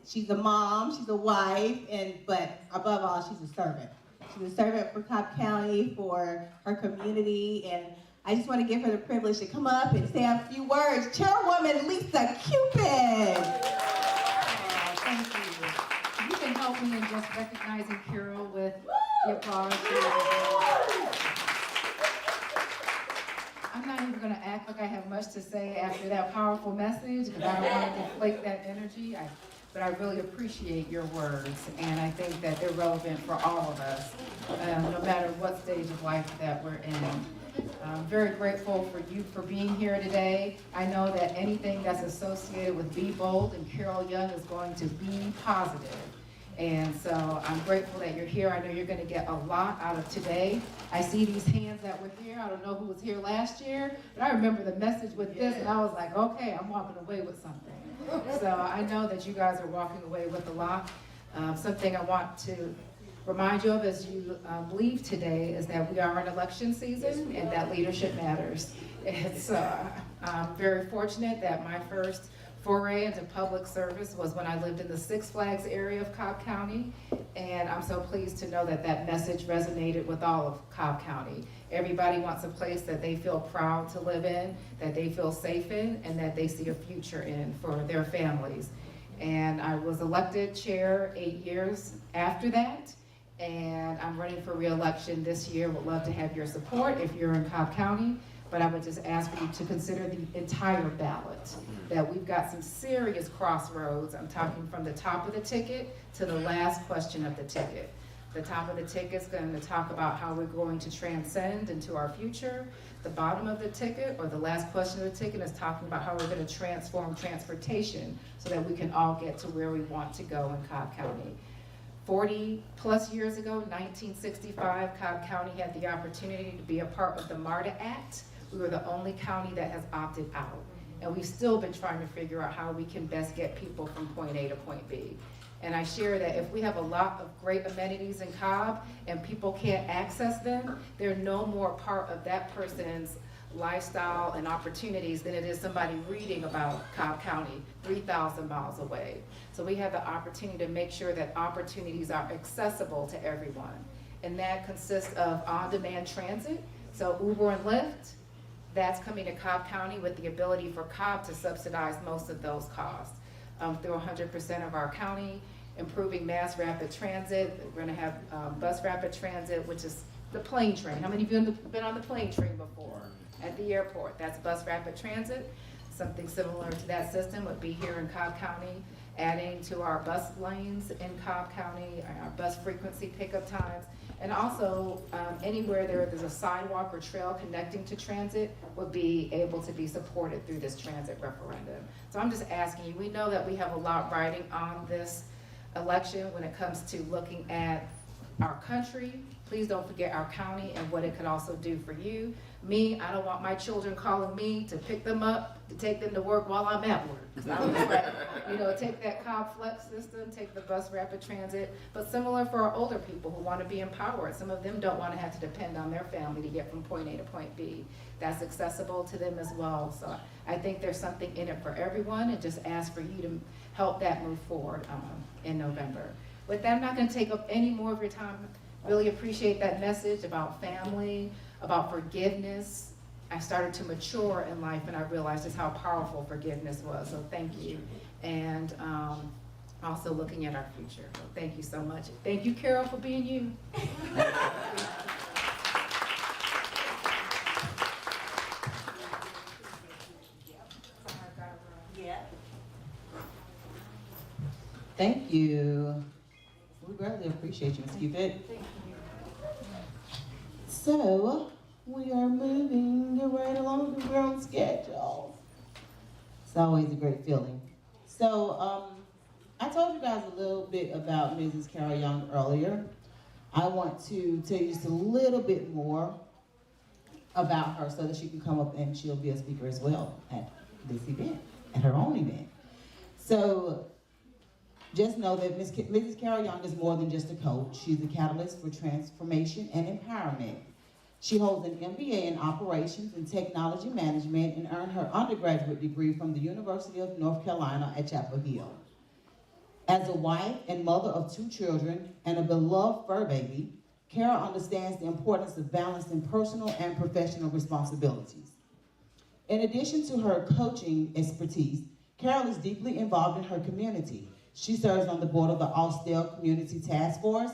She's a mom, she's a wife, but above all, she's a servant. She's a servant for Cobb County, for her community, and I just want to give her the privilege to come up and say a few words. Chairwoman Lisa Cupid.
Thank you. You can help me in just recognizing Carol with the applause. I'm not even going to act like I have much to say after that powerful message, because I don't want to deflate that energy. But I really appreciate your words, and I think that they're relevant for all of us, no matter what stage of life that we're in. I'm very grateful for you for being here today. I know that anything that's associated with Be Bold and Carol Young is going to be positive. And so I'm grateful that you're here. I know you're going to get a lot out of today. I see these hands that were here. I don't know who was here last year, but I remember the message with this, and I was like, okay, I'm walking away with something. So I know that you guys are walking away with a lot. Something I want to remind you of as you leave today is that we are in election season and that leadership matters. It's, I'm very fortunate that my first foray into public service was when I lived in the Six Flags area of Cobb County, and I'm so pleased to know that that message resonated with all of Cobb County. Everybody wants a place that they feel proud to live in, that they feel safe in, and that they see a future in for their families. And I was elected chair 8 years after that, and I'm running for re-election this year. Would love to have your support if you're in Cobb County. But I would just ask you to consider the entire ballot, that we've got some serious crossroads. I'm talking from the top of the ticket to the last question of the ticket. The top of the ticket is going to talk about how we're going to transcend into our future. The bottom of the ticket, or the last question of the ticket, is talking about how we're going to transform transportation so that we can all get to where we want to go in Cobb County. 40 plus years ago, 1965, Cobb County had the opportunity to be a part of the MARTA Act. We were the only county that has opted out. And we've still been trying to figure out how we can best get people from point A to point B. And I share that if we have a lot of great amenities in Cobb and people can't access them, they're no more part of that person's lifestyle and opportunities than it is somebody reading about Cobb County 3,000 miles away. So we have the opportunity to make sure that opportunities are accessible to everyone. And that consists of on-demand transit, so Uber and Lyft. That's coming to Cobb County with the ability for Cobb to subsidize most of those costs through 100% of our county, improving mass rapid transit. We're gonna have bus rapid transit, which is the plane train. How many of you have been on the plane train before? At the airport, that's bus rapid transit. Something similar to that system would be here in Cobb County, adding to our bus lanes in Cobb County, our bus frequency pickup times. And also, anywhere there's a sidewalk or trail connecting to transit would be able to be supported through this transit referendum. So I'm just asking you, we know that we have a lot riding on this election when it comes to looking at our country. Please don't forget our county and what it could also do for you. Me, I don't want my children calling me to pick them up, to take them to work while I'm at work. I would like, take that Cobb Flex system, take the bus rapid transit, but similar for our older people who want to be empowered. Some of them don't want to have to depend on their family to get from point A to point B. That's accessible to them as well. So I think there's something in it for everyone, and just ask for you to help that move forward in November. With that, I'm not going to take up any more of your time. Really appreciate that message about family, about forgiveness. I started to mature in life and I realized just how powerful forgiveness was. So thank you. And also looking at our future. So thank you so much. Thank you, Carol, for being you.
Thank you. We greatly appreciate you, Ms. Cupid.
Thank you.
So, we are moving right along. We're on schedule. It's always a great feeling. So, I told you guys a little bit about Mrs. Carol Young earlier. I want to tell you just a little bit more about her so that she can come up and she'll be a speaker as well at this event, at her own event. So, just know that Mrs. Carol Young is more than just a coach. She's a catalyst for transformation and empowerment. She holds an MBA in Operations and Technology Management and earned her undergraduate degree from the University of North Carolina at Chapel Hill. As a wife and mother of 2 children and a beloved fur baby, Carol understands the importance of balancing personal and professional responsibilities. In addition to her coaching expertise, Carol is deeply involved in her community. She serves on the board of the Austell Community Task Force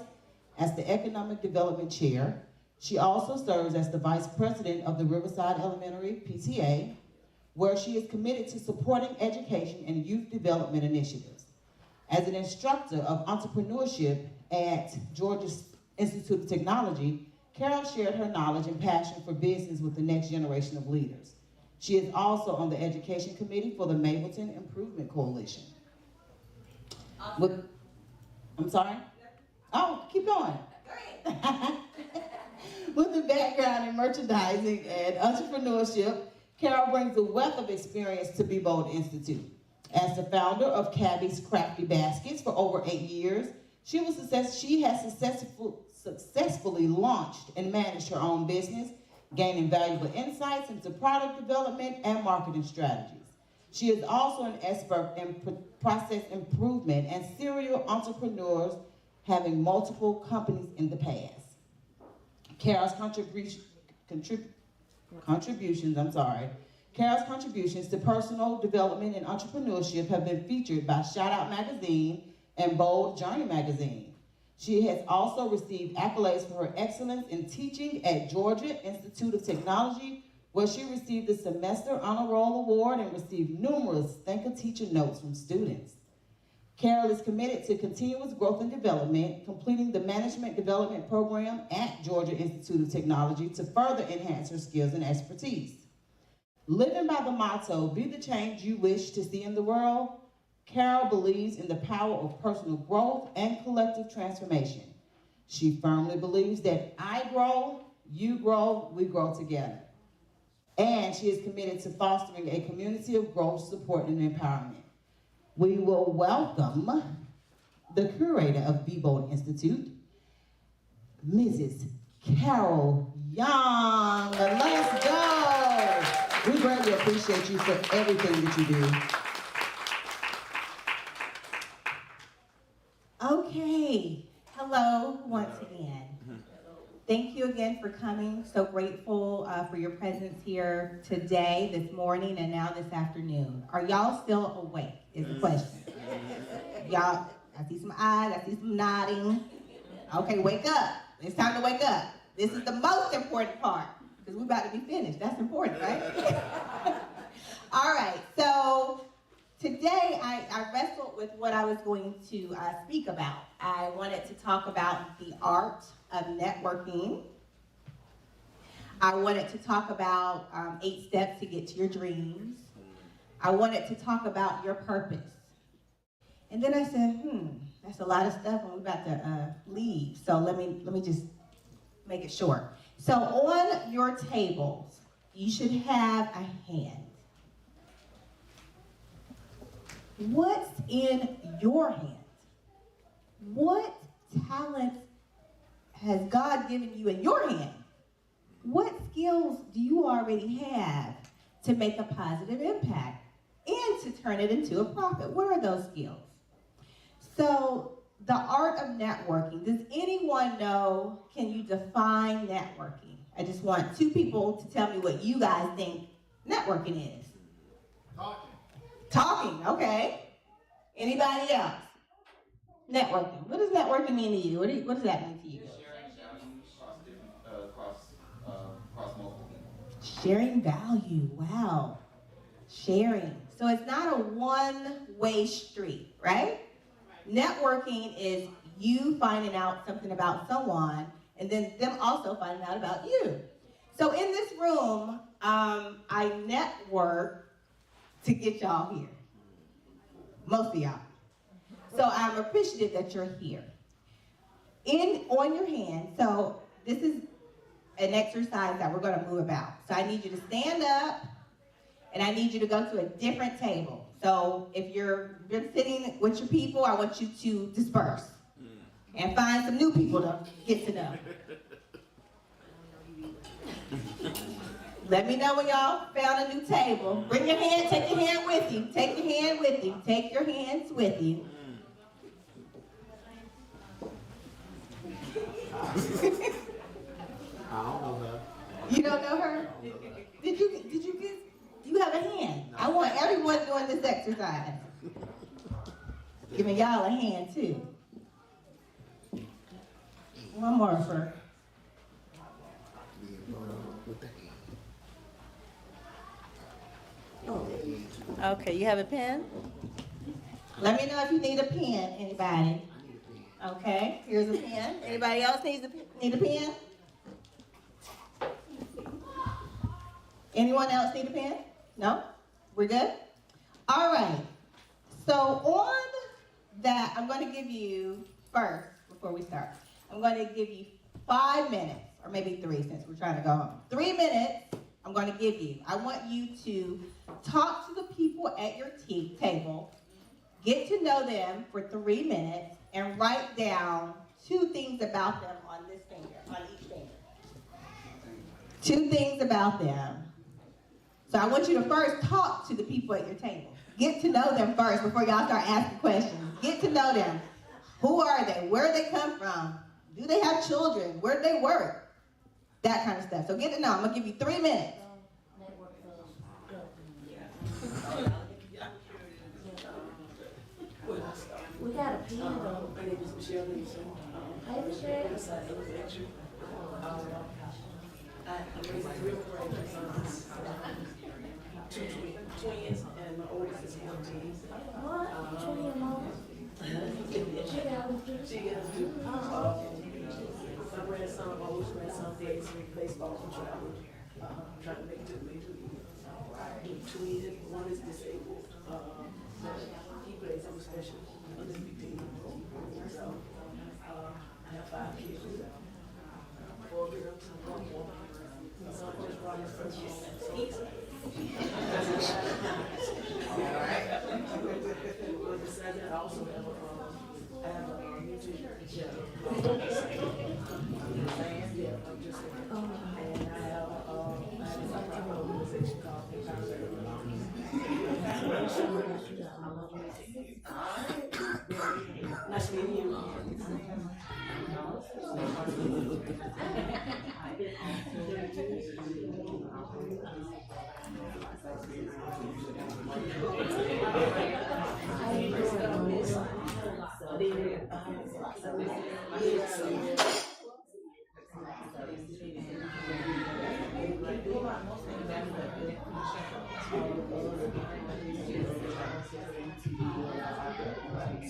as the Economic Development Chair. She also serves as the Vice President of the Riverside Elementary PTA, where she is committed to supporting education and youth development initiatives. As an instructor of entrepreneurship at Georgia Institute of Technology, Carol shared her knowledge and passion for business with the next generation of leaders. She is also on the Education Committee for the Mableton Improvement Coalition. I'm sorry? Oh, keep going. With a background in merchandising and entrepreneurship, Carol brings a wealth of experience to Be Bold Institute. As the founder of Cabby's Crafty Baskets for over 8 years, she has successfully launched and managed her own business, gaining valuable insights into product development and marketing strategies. She is also an expert in process improvement and serial entrepreneurs having multiple companies in the past. Carol's contributions to personal development and entrepreneurship have been featured by Shout Out Magazine and Bold Journey Magazine. She has also received accolades for her excellence in teaching at Georgia Institute of Technology, where she received the Semester Honor Roll Award and received numerous Think a Teacher notes from students. Carol is committed to continuous growth and development, completing the Management Development Program at Georgia Institute of Technology to further enhance her skills and expertise. Living by the motto, be the change you wish to see in the world, Carol believes in the power of personal growth and collective transformation. She firmly believes that I grow, you grow, we grow together. And she is committed to fostering a community of growth, support, and empowerment. We will welcome the curator of Be Bold Institute, Mrs. Carol Young. Let's go. We greatly appreciate you for everything that you do.
Okay, hello once again. Thank you again for coming. So grateful for your presence here today, this morning, and now this afternoon. Are y'all still awake is the question. Y'all, I see some eyes, I see some nodding. Okay, wake up. It's time to wake up. This is the most important part because we're about to be finished. That's important, right? All right, so today I wrestled with what I was going to speak about. I wanted to talk about the art of networking. I wanted to talk about 8 steps to get to your dreams. I wanted to talk about your purpose. And then I said, that's a lot of stuff and we're about to leave. So let me just make it short. So on your tables, you should have a hand. What's in your hand? What talents has God given you in your hand? What skills do you already have to make a positive impact and to turn it into a profit? What are those skills? So the art of networking, does anyone know, can you define networking? I just want 2 people to tell me what you guys think networking is. Talking, okay. Anybody else? Networking. What does networking mean to you? What does that mean to you? Sharing value. Wow. Sharing. So it's not a one-way street, right? Networking is you finding out something about someone and then them also finding out about you. So in this room, I network to get y'all here. Most of y'all. So I'm appreciative that you're here. On your hand, so this is an exercise that we're going to move about. So I need you to stand up, and I need you to go to a different table. So if you're sitting with your people, I want you to disperse and find some new people to get to know. Let me know when y'all found a new table. Bring your hand, take your hand with you. Take your hand with you. Take your hands with you.
I don't know her.
You don't know her? Did you have a hand? I want everyone doing this exercise. Giving y'all a hand too. One more for. Okay, you have a pen? Let me know if you need a pen, anybody. Okay, here's a pen. Anybody else need a pen? Anyone else need a pen? No? We're good? All right. So on that, I'm going to give you first, before we start, I'm going to give you 5 minutes, or maybe 3 since we're trying to go home. 3 minutes I'm going to give you. I want you to talk to the people at your table, get to know them for 3 minutes, and write down 2 things about them on this finger, on each finger. 2 things about them. So I want you to first talk to the people at your table. Get to know them first before y'all start asking questions. Get to know them. Who are they? Where do they come from? Do they have children? Where do they work? That kind of stuff. So get to know. I'm going to give you 3 minutes.
We got a pen though.
My name is Michelle Nixon.
Hey, Michelle.
I'm raising 3 grandkids, 2 twins, and my oldest is 14.
What? 20 and more? She got my grandson,
my oldest grandson plays baseball and travel. Trying to make it to the major league. Twin, one is disabled. He plays on special Olympic team. So I have 5 kids. 4 girls and 1 boy. My son just brought his first home. So besides that, I also have a music channel. And I have a organization called Nice meeting you.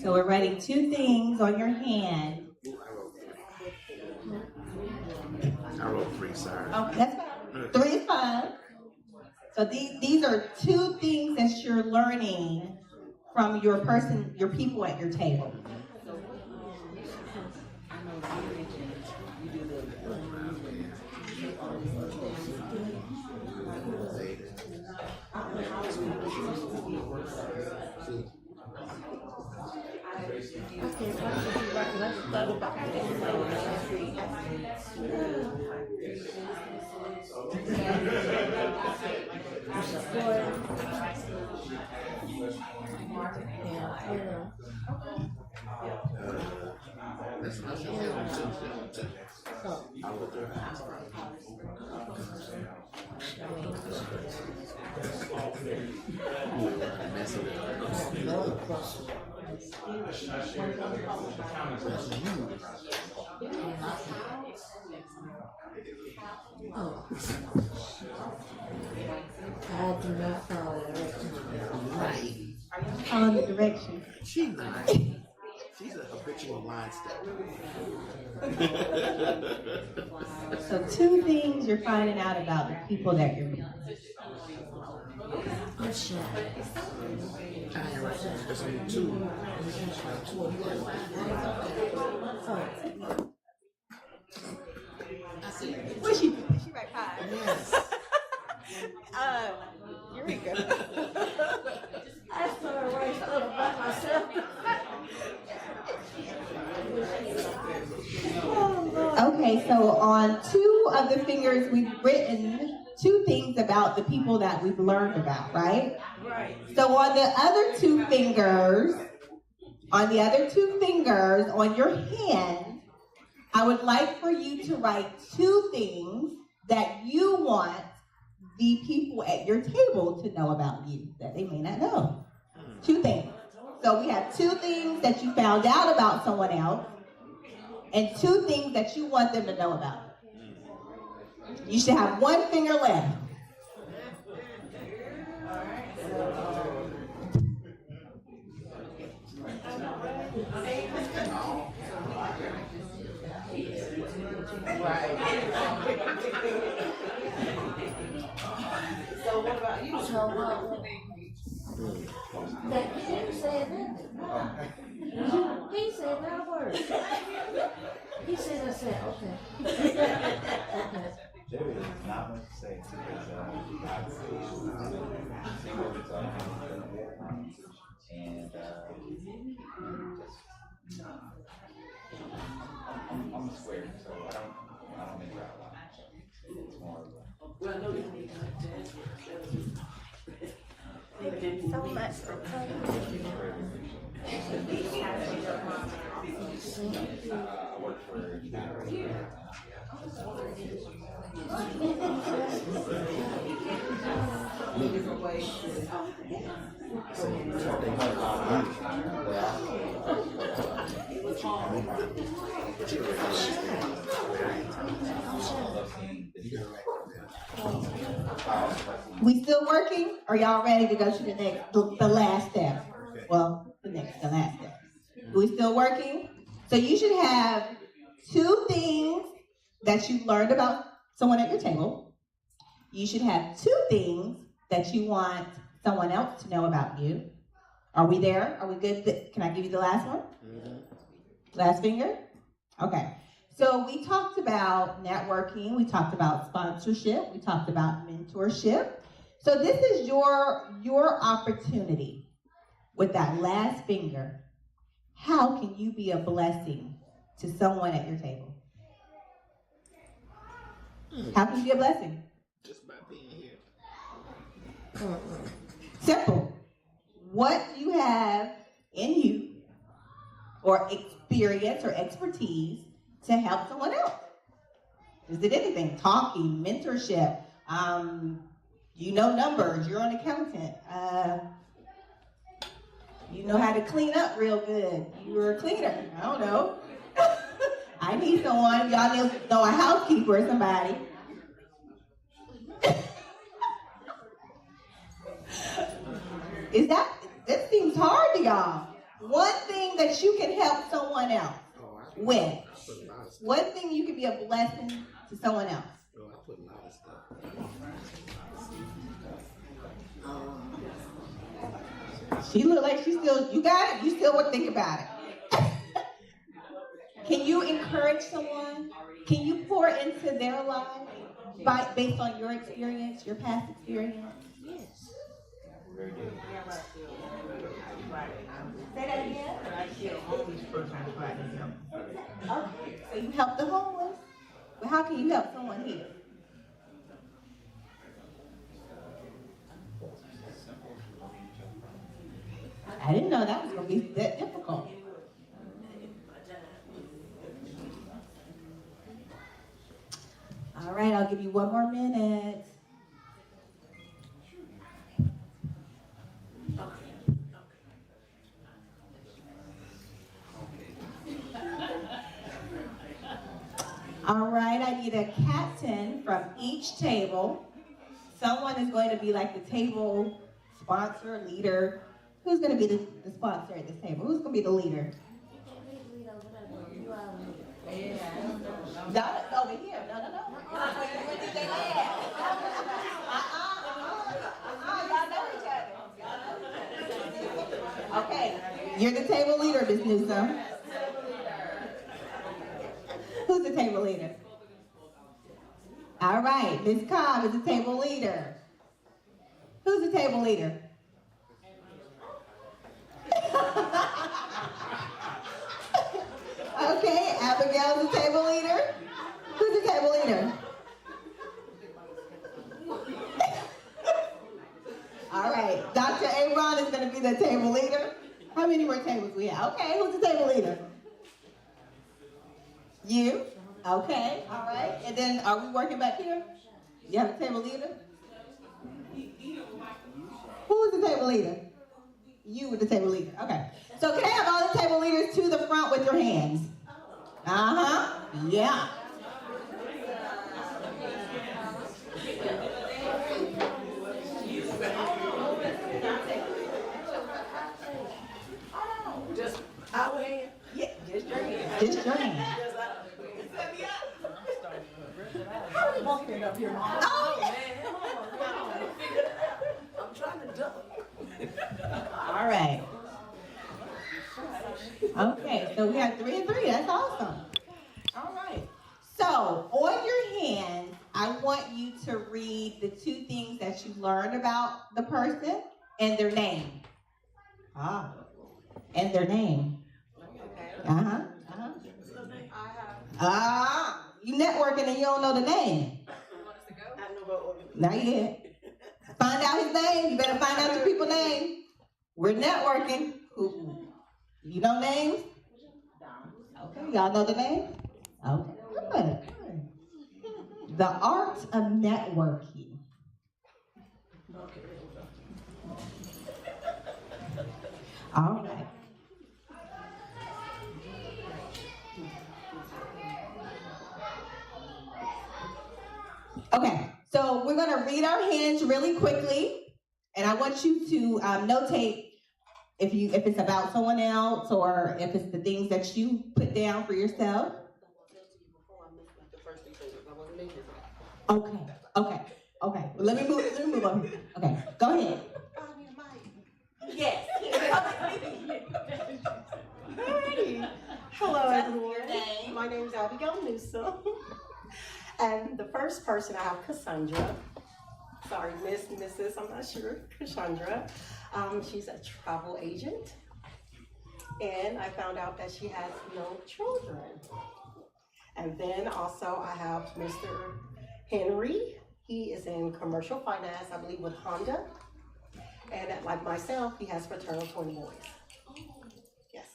So we're writing 2 things on your hand.
I wrote 3, sorry.
Oh, that's fine. 3 is fine. So these are 2 things that you're learning from your people at your table.
I do not follow directions.
Right.
Following the directions.
She's a habitual line stepper.
So 2 things you're finding out about the people that you're meeting.
I'm shy.
There's only 2.
What's she write 5?
Yes.
Eureka.
I started writing stuff about myself.
Okay, so on 2 of the fingers we've written 2 things about the people that we've learned about, right?
Right.
So on the other 2 fingers, on your hand, I would like for you to write 2 things that you want the people at your table to know about you that they may not know. 2 things. So we have 2 things that you found out about someone else, and 2 things that you want them to know about. You should have 1 finger left.
So what about you? That he didn't say nothing. He said not a word. He said, I said, okay. Okay.
There is not much to say because I've seen and I'm a square, so I don't make out a lot. It's more of a
well, I know you need to
so much for coming.
I work for
Different ways.
We still working? Are y'all ready to go to the last step? Well, the last step. We still working? So you should have 2 things that you learned about someone at your table. You should have 2 things that you want someone else to know about you. Are we there? Are we good? Can I give you the last one? Last finger? Okay. So we talked about networking. We talked about sponsorship. We talked about mentorship. So this is your opportunity with that last finger. How can you be a blessing to someone at your table? How can you be a blessing?
Just by being here.
Simple. What do you have in you or experience or expertise to help someone else? Is it anything? Talking, mentorship, you know numbers, you're an accountant, you know how to clean up real good, you're a cleaner, I don't know. I need someone, y'all know a housekeeper or somebody. This seems hard to y'all. One thing that you can help someone else with. One thing you can be a blessing to someone else.
Oh, I put a lot of stuff.
She look like she's still, you got it? You still would think about it. Can you encourage someone? Can you pour into their life based on your experience, your past experience? Yes. Say that again? Okay, so you help the homeless. But how can you help someone here? I didn't know that was going to be that difficult. All right, I'll give you 1 more minute. All right, I need a captain from each table. Someone is going to be like the table sponsor, leader. Who's going to be the sponsor at this table? Who's going to be the leader? Not over here. No. Y'all know each other. Okay, you're the table leader, Ms. Newsom. Who's the table leader? All right, Ms. Cobb is the table leader. Who's the table leader? Okay, Abigail's the table leader. Who's the table leader? All right, Dr. Aaron is going to be the table leader. How many more tables we have? Okay, who's the table leader? You? Okay, all right. And then are we working back here? You have a table leader? Who is the table leader? You were the table leader. Okay. So can I have all the table leaders to the front with your hands? Uh-huh. Yeah.
Just our hand? Yeah, just your hand.
Just your hand.
How are we walking up here, Mom? Oh, man. I'm trying to duck.
All right. Okay, so we have 3 and 3. That's awesome. All right. So on your hand, I want you to read the 2 things that you learned about the person and their name. And their name. You networking and you don't know the name. Not yet. Find out his name. You better find out your people's name. We're networking. Who? You know names? Okay, y'all know the name? Okay, good. The art of networking. All right. Okay, so we're gonna read our hands really quickly, and I want you to notate if it's about someone else or if it's the things that you put down for yourself. Okay. Well, let me move on here. Okay, go ahead.
Yes.
Alrighty. Hello, everyone. My name is Abigail Newsom. And the first person I have Cassandra. Sorry, Mrs., I'm not sure. Cassandra. She's a travel agent. And I found out that she has no children. And then also I have Mr. Henry. He is in commercial finance, I believe with Honda. And like myself, he has fraternal twin boys. Yes.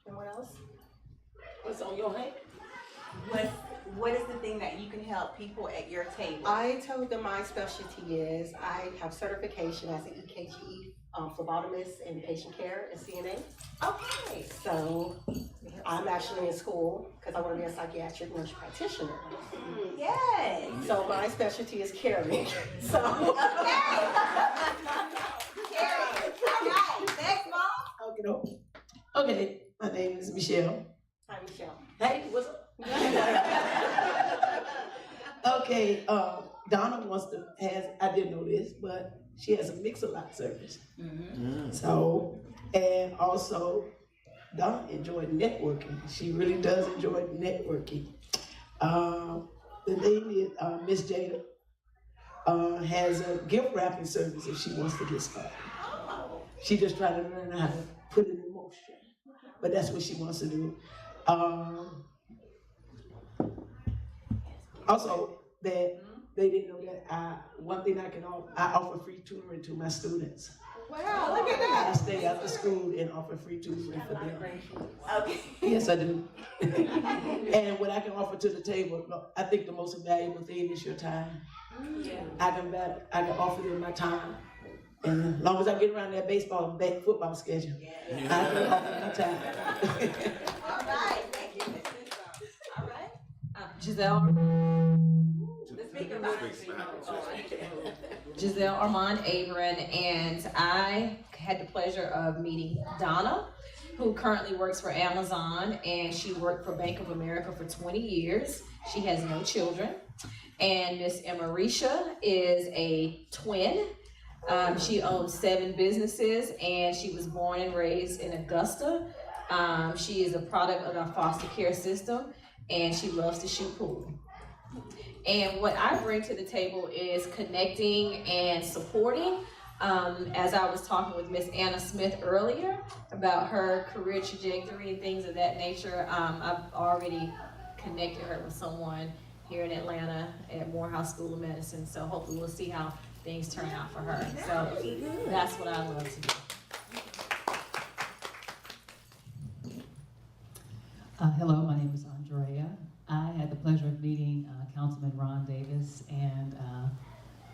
Anyone else? What's on your hand?
What is the thing that you can help people at your table?
I told them my specialty is I have certification as an EKG phlebotomist in patient care and CNA.
Okay.
So I'm actually in school because I want to be a psychiatric nurse practitioner.
Yes.
So my specialty is caring. So.
Okay. Caring. All right. Next, Mom.
Okay, my name is Michelle.
Hi, Michelle.
Hey, what's up? Okay, Donna I didn't know this, but she has a mix-a-lot service. So, and also, Donna enjoyed networking. She really does enjoy networking. The name is Miss Jada has a gift wrapping service if she wants to get started. She just trying to learn how to put it in motion, but that's what she wants to do. Also, that they didn't know that one thing I offer free tutoring to my students.
Wow, look at that.
I stay after school and offer free tutoring for them.
Okay.
Yes, I do. And what I can offer to the table, I think the most valuable thing is your time.
Yeah.
I can offer them my time. And as long as I get around that baseball and football schedule, I can offer my time.
All right. Thank you, Ms. All right.
Giselle.
The speaker box.
Giselle Armand Averin, and I had the pleasure of meeting Donna, who currently works for Amazon, and she worked for Bank of America for 20 years. She has no children. And Miss Amarisha is a twin. She owns 7 businesses, and she was born and raised in Augusta. She is a product of our foster care system, and she loves to shoot pool. And what I bring to the table is connecting and supporting. As I was talking with Miss Anna Smith earlier about her career trajectory and things of that nature, I've already connected her with someone here in Atlanta at Morehouse School of Medicine. So hopefully we'll see how things turn out for her. So that's what I love to do.
Hello, my name is Andrea. I had the pleasure of meeting Councilman Ron Davis and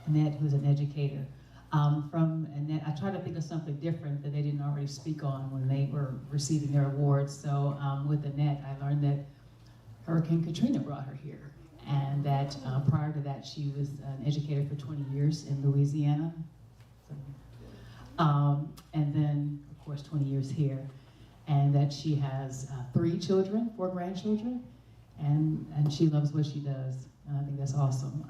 Annette, who's an educator. From Annette, I tried to think of something different that they didn't already speak on when they were receiving their awards. So with Annette, I learned that Hurricane Katrina brought her here, and that prior to that, she was an educator for 20 years in Louisiana. And then, of course, 20 years here. And that she has 3 children, 4 grandchildren, and she loves what she does. And I think that's awesome.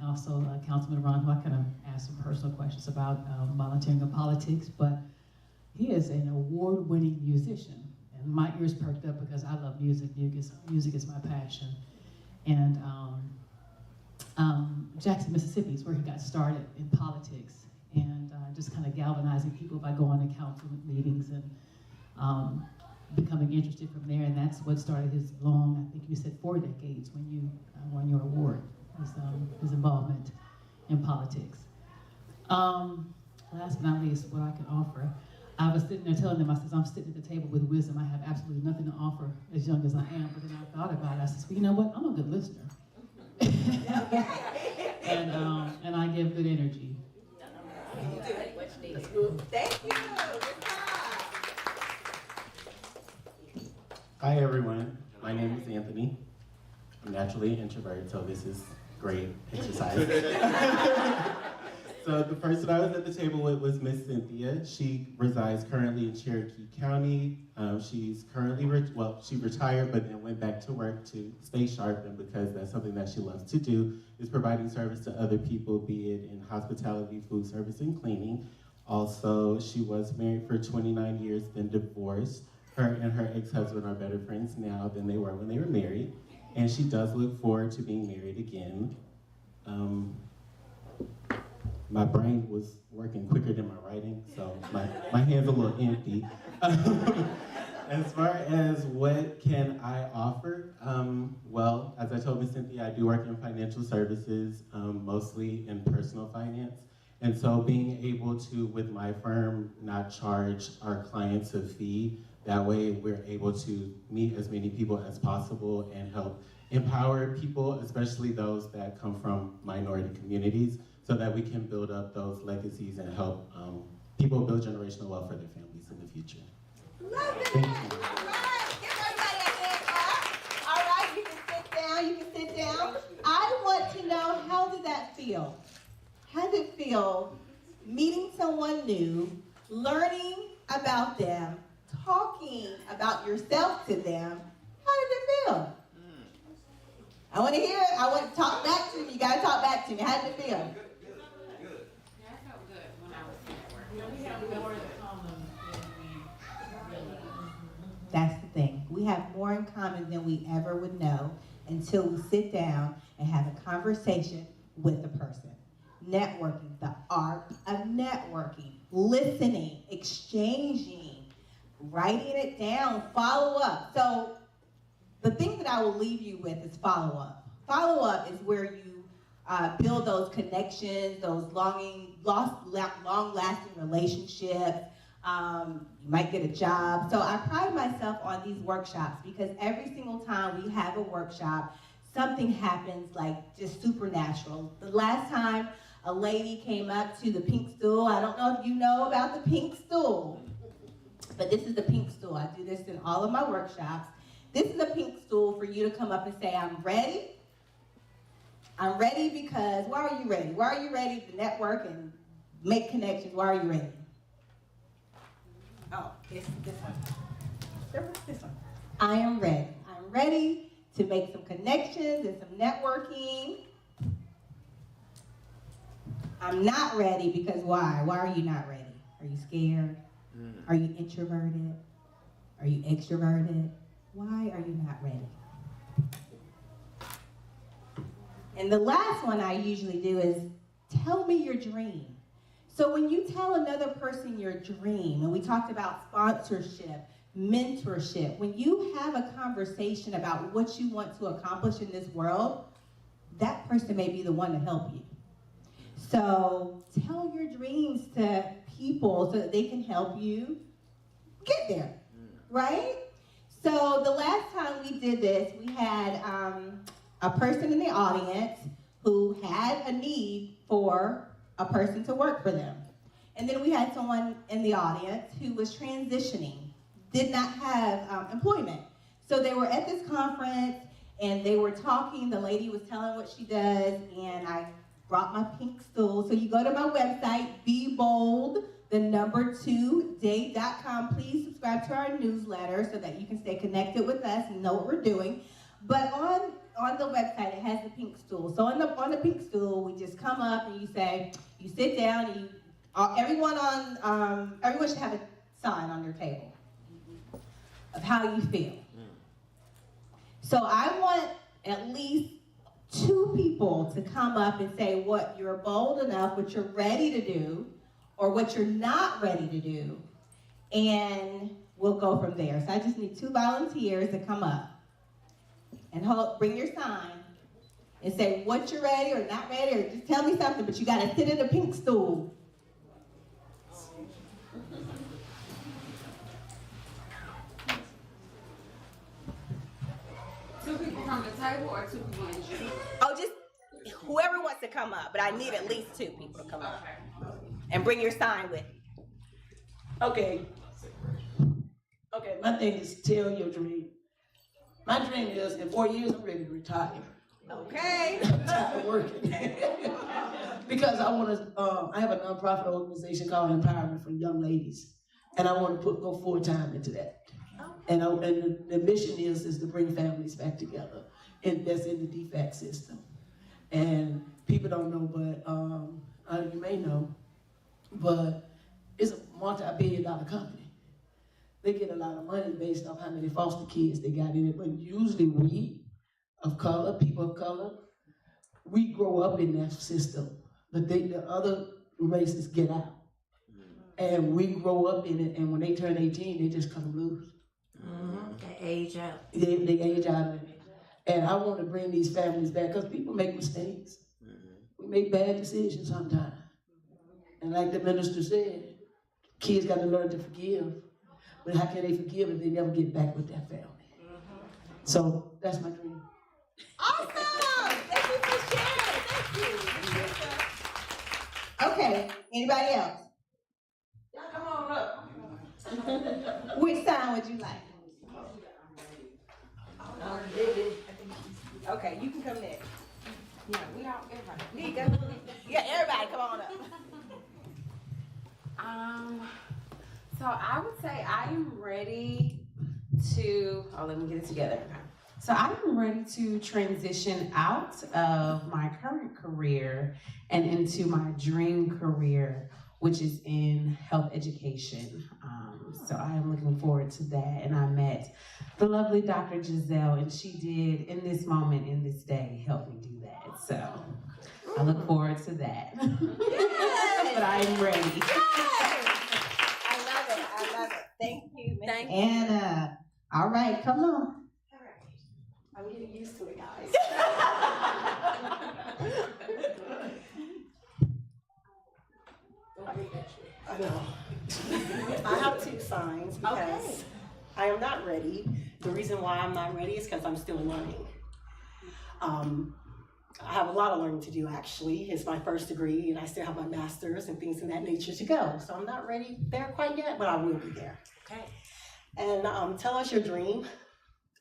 Also, Councilman Ron, who I kind of asked some personal questions about volunteering in politics, but he is an award-winning musician. And my ears perked up because I love music. Music is my passion. And Jackson, Mississippi is where he got started in politics, and just kind of galvanizing people by going to council meetings and becoming interested from there, and that's what started his long, I think you said 4 decades when you won your award, his involvement in politics. Last but not least, what I can offer. I was sitting there telling them, I said, I'm sitting at the table with wisdom. I have absolutely nothing to offer as young as I am. But then I thought about it. I said, well, you know what? I'm a good listener. and I give good energy.
Thank you.
Hi, everyone. My name is Anthony. I'm naturally introverted, so this is great exercise. So the person I was at the table with was Miss Cynthia. She resides currently in Cherokee County. She's currently, she retired, but then went back to work to stay sharp, and because that's something that she loves to do, is providing service to other people, be it in hospitality, food service, and cleaning. Also, she was married for 29 years, then divorced. Her and her ex-husband are better friends now than they were when they were married, and she does look forward to being married again. My brain was working quicker than my writing, so my hand's a little empty. As far as what can I offer, well, as I told Ms. Cynthia, I do work in financial services, mostly in personal finance. And so being able to, with my firm, not charge our clients a fee, that way we're able to meet as many people as possible and help empower people, especially those that come from minority communities, so that we can build up those legacies and help people build generational wealth for their families in the future.
Love it.
Thank you.
All right, give everybody a hand clap. All right, you can sit down, you can sit down. I want to know, how did that feel? How did it feel meeting someone new, learning about them, talking about yourself to them? How did it feel? I want to hear it. I want to talk back to me. You got to talk back to me. How did it feel? That's the thing. We have more in common than we ever would know until we sit down and have a conversation with the person. Networking, the art of networking, listening, exchanging, writing it down, follow up. So the thing that I will leave you with is follow up. Follow up is where you build those connections, those long-lasting relationships. You might get a job. So I pride myself on these workshops because every single time we have a workshop, something happens like just supernatural. The last time a lady came up to the pink stool, I don't know if you know about the pink stool, but this is the pink stool. I do this in all of my workshops. This is a pink stool for you to come up and say, I'm ready. I'm ready because, why are you ready? Why are you ready to network and make connections? Why are you ready? Oh, this one. This one. I am ready. I'm ready to make some connections and some networking. I'm not ready because why? Why are you not ready? Are you scared? Are you introverted? Are you extroverted? Why are you not ready? And the last one I usually do is tell me your dream. So when you tell another person your dream, and we talked about sponsorship, mentorship, when you have a conversation about what you want to accomplish in this world, that person may be the one to help you. So tell your dreams to people so that they can help you get there, right? So the last time we did this, we had a person in the audience who had a need for a person to work for them. And then we had someone in the audience who was transitioning, did not have employment. So they were at this conference and they were talking, the lady was telling what she does, and I brought my pink stool. So you go to my website, bebold2day.com. Please subscribe to our newsletter so that you can stay connected with us and know what we're doing. But on the website, it has the pink stool. So on the pink stool, we just come up and you say, you sit down and everyone should have a sign on their table of how you feel. So I want at least 2 people to come up and say what you're bold enough, what you're ready to do, or what you're not ready to do, and we'll go from there. So I just need 2 volunteers to come up and bring your sign
and say what you're ready or not ready, or just tell me something, but you gotta sit in the pink stool.
Two people from the table or two people in the jury? Oh, just whoever wants to come up, but I need at least two people to come up. And bring your sign with you.
Okay. Okay, my thing is tell your dream. My dream is in 4 years I'm ready to retire.
Okay.
I'm tired of working. Because I want to, I have a nonprofit organization called Empowerment for Young Ladies. And I want to go full time into that. And the mission is to bring families back together. And that's in the DFAC system. And people don't know, but you may know, but it's a multi-billion-dollar company. They get a lot of money based on how many foster kids they got in it, but usually we, of color, people of color, we grow up in that system, but the other races get out. And we grow up in it, and when they turn 18, they just come loose.
They age out.
They age out of it. And I want to bring these families back, because people make mistakes. We make bad decisions sometimes. And like the minister said, kids got to learn to forgive. But how can they forgive if they never get back with their family? So that's my dream.
Awesome! Thank you for sharing. Thank you.
Okay, anybody else?
Y'all come on up.
Which sign would you like?
Okay, you can come next.
Yeah, we all, everybody.
Nika. Yeah, everybody come on up.
So I would say I am ready to, let me get it together. So I am ready to transition out of my current career and into my dream career, which is in health education. So I am looking forward to that. And I met the lovely Dr. Giselle, and she did, in this moment, in this day, help me do that. So I look forward to that.
Yes.
But I am ready.
Yes. I love it. Thank you. Thank you.
Anna. All right, come on.
I'm getting used to it, guys. I know. I have two signs because I am not ready. The reason why I'm not ready is because I'm still learning. I have a lot of learning to do, actually. It's my first degree, and I still have my master's and things of that nature to go. So I'm not ready there quite yet, but I will be there.
Okay.
And tell us your dream.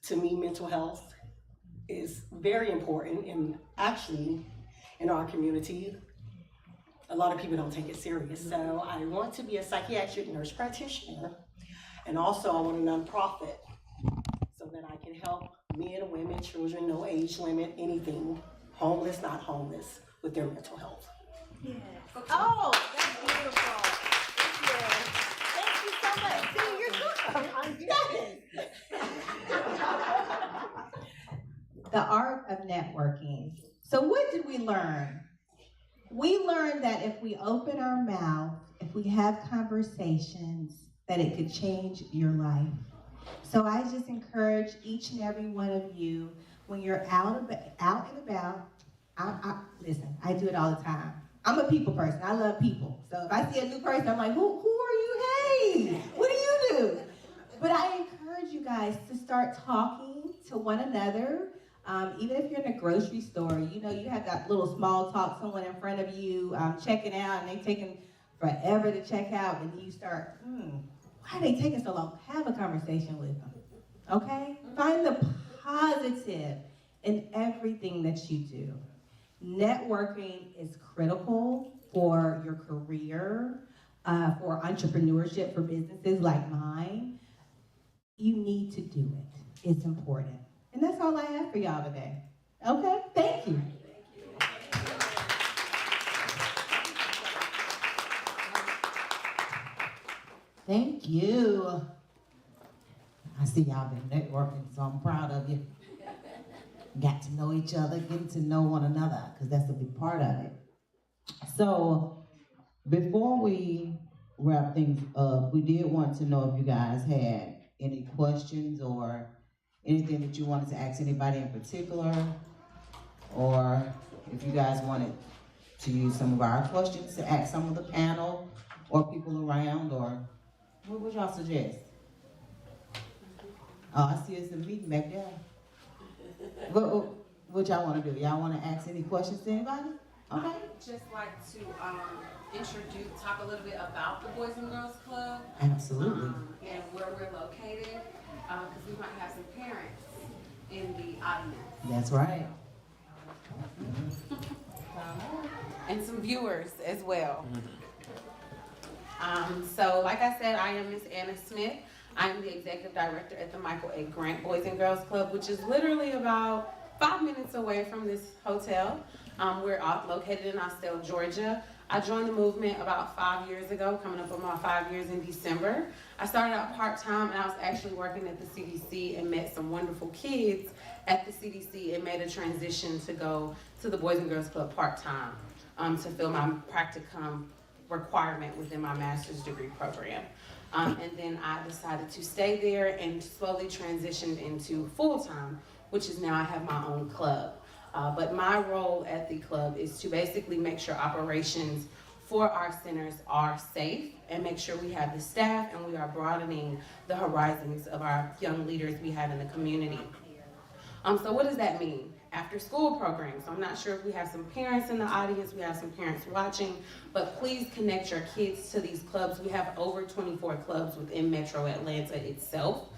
To me, mental health is very important, and actually, in our community, a lot of people don't take it serious. So I want to be a psychiatric nurse practitioner, and also I want a nonprofit so that I can help men, women, children, no age limit, anything, homeless, not homeless, with their mental health.
Yeah. Oh, that's beautiful. Thank you so much. See, you're good. I'm good.
The art of networking. So what did we learn? We learned that if we open our mouth, if we have conversations, that it could change your life. So I just encourage each and every one of you, when you're out and about, listen, I do it all the time. I'm a people person. I love people. So if I see a new person, I'm like, who are you? Hey, what do you do? But I encourage you guys to start talking to one another. Even if you're in a grocery store, you know, you have that little small talk, someone in front of you checking out, and they taking forever to check out, and you start, why are they taking so long? Have a conversation with them, okay? Find the positive in everything that you do. Networking is critical for your career, for entrepreneurship, for businesses like mine. You need to do it. It's important. And that's all I have for y'all today. Okay? Thank you.
Thank you. I see y'all been networking, so I'm proud of you. Got to know each other, getting to know one another, because that's a big part of it. So, before we wrap things up, we did want to know if you guys had any questions or anything that you wanted to ask anybody in particular. or if you guys wanted to use some of our questions to ask some of the panel or people around, or what would y'all suggest? Oh, I see it's a meeting back there. What y'all want to do? Y'all want to ask any questions to anybody? Okay.
I'd just like to talk a little bit about the Boys and Girls Club.
Absolutely.
And where we're located, because we might have some parents in the audience.
That's right.
And some viewers as well. So like I said, I am Miss Anna Smith. I am the executive director at the Michael A. Grant Boys and Girls Club, which is literally about 5 minutes away from this hotel. We're located in Austell, Georgia. I joined the movement about 5 years ago, coming up on my 5 years in December. I started out part-time, and I was actually working at the CDC and met some wonderful kids at the CDC and made a transition to go to the Boys and Girls Club part-time to fill my practicum requirement within my master's degree program. And then I decided to stay there and slowly transitioned into full-time, which is now I have my own club. But my role at the club is to basically make sure operations for our centers are safe and make sure we have the staff and we are broadening the horizons of our young leaders we have in the community. So what does that mean? After school programs. I'm not sure if we have some parents in the audience, we have some parents watching, but please connect your kids to these clubs. We have over 24 clubs within Metro Atlanta itself.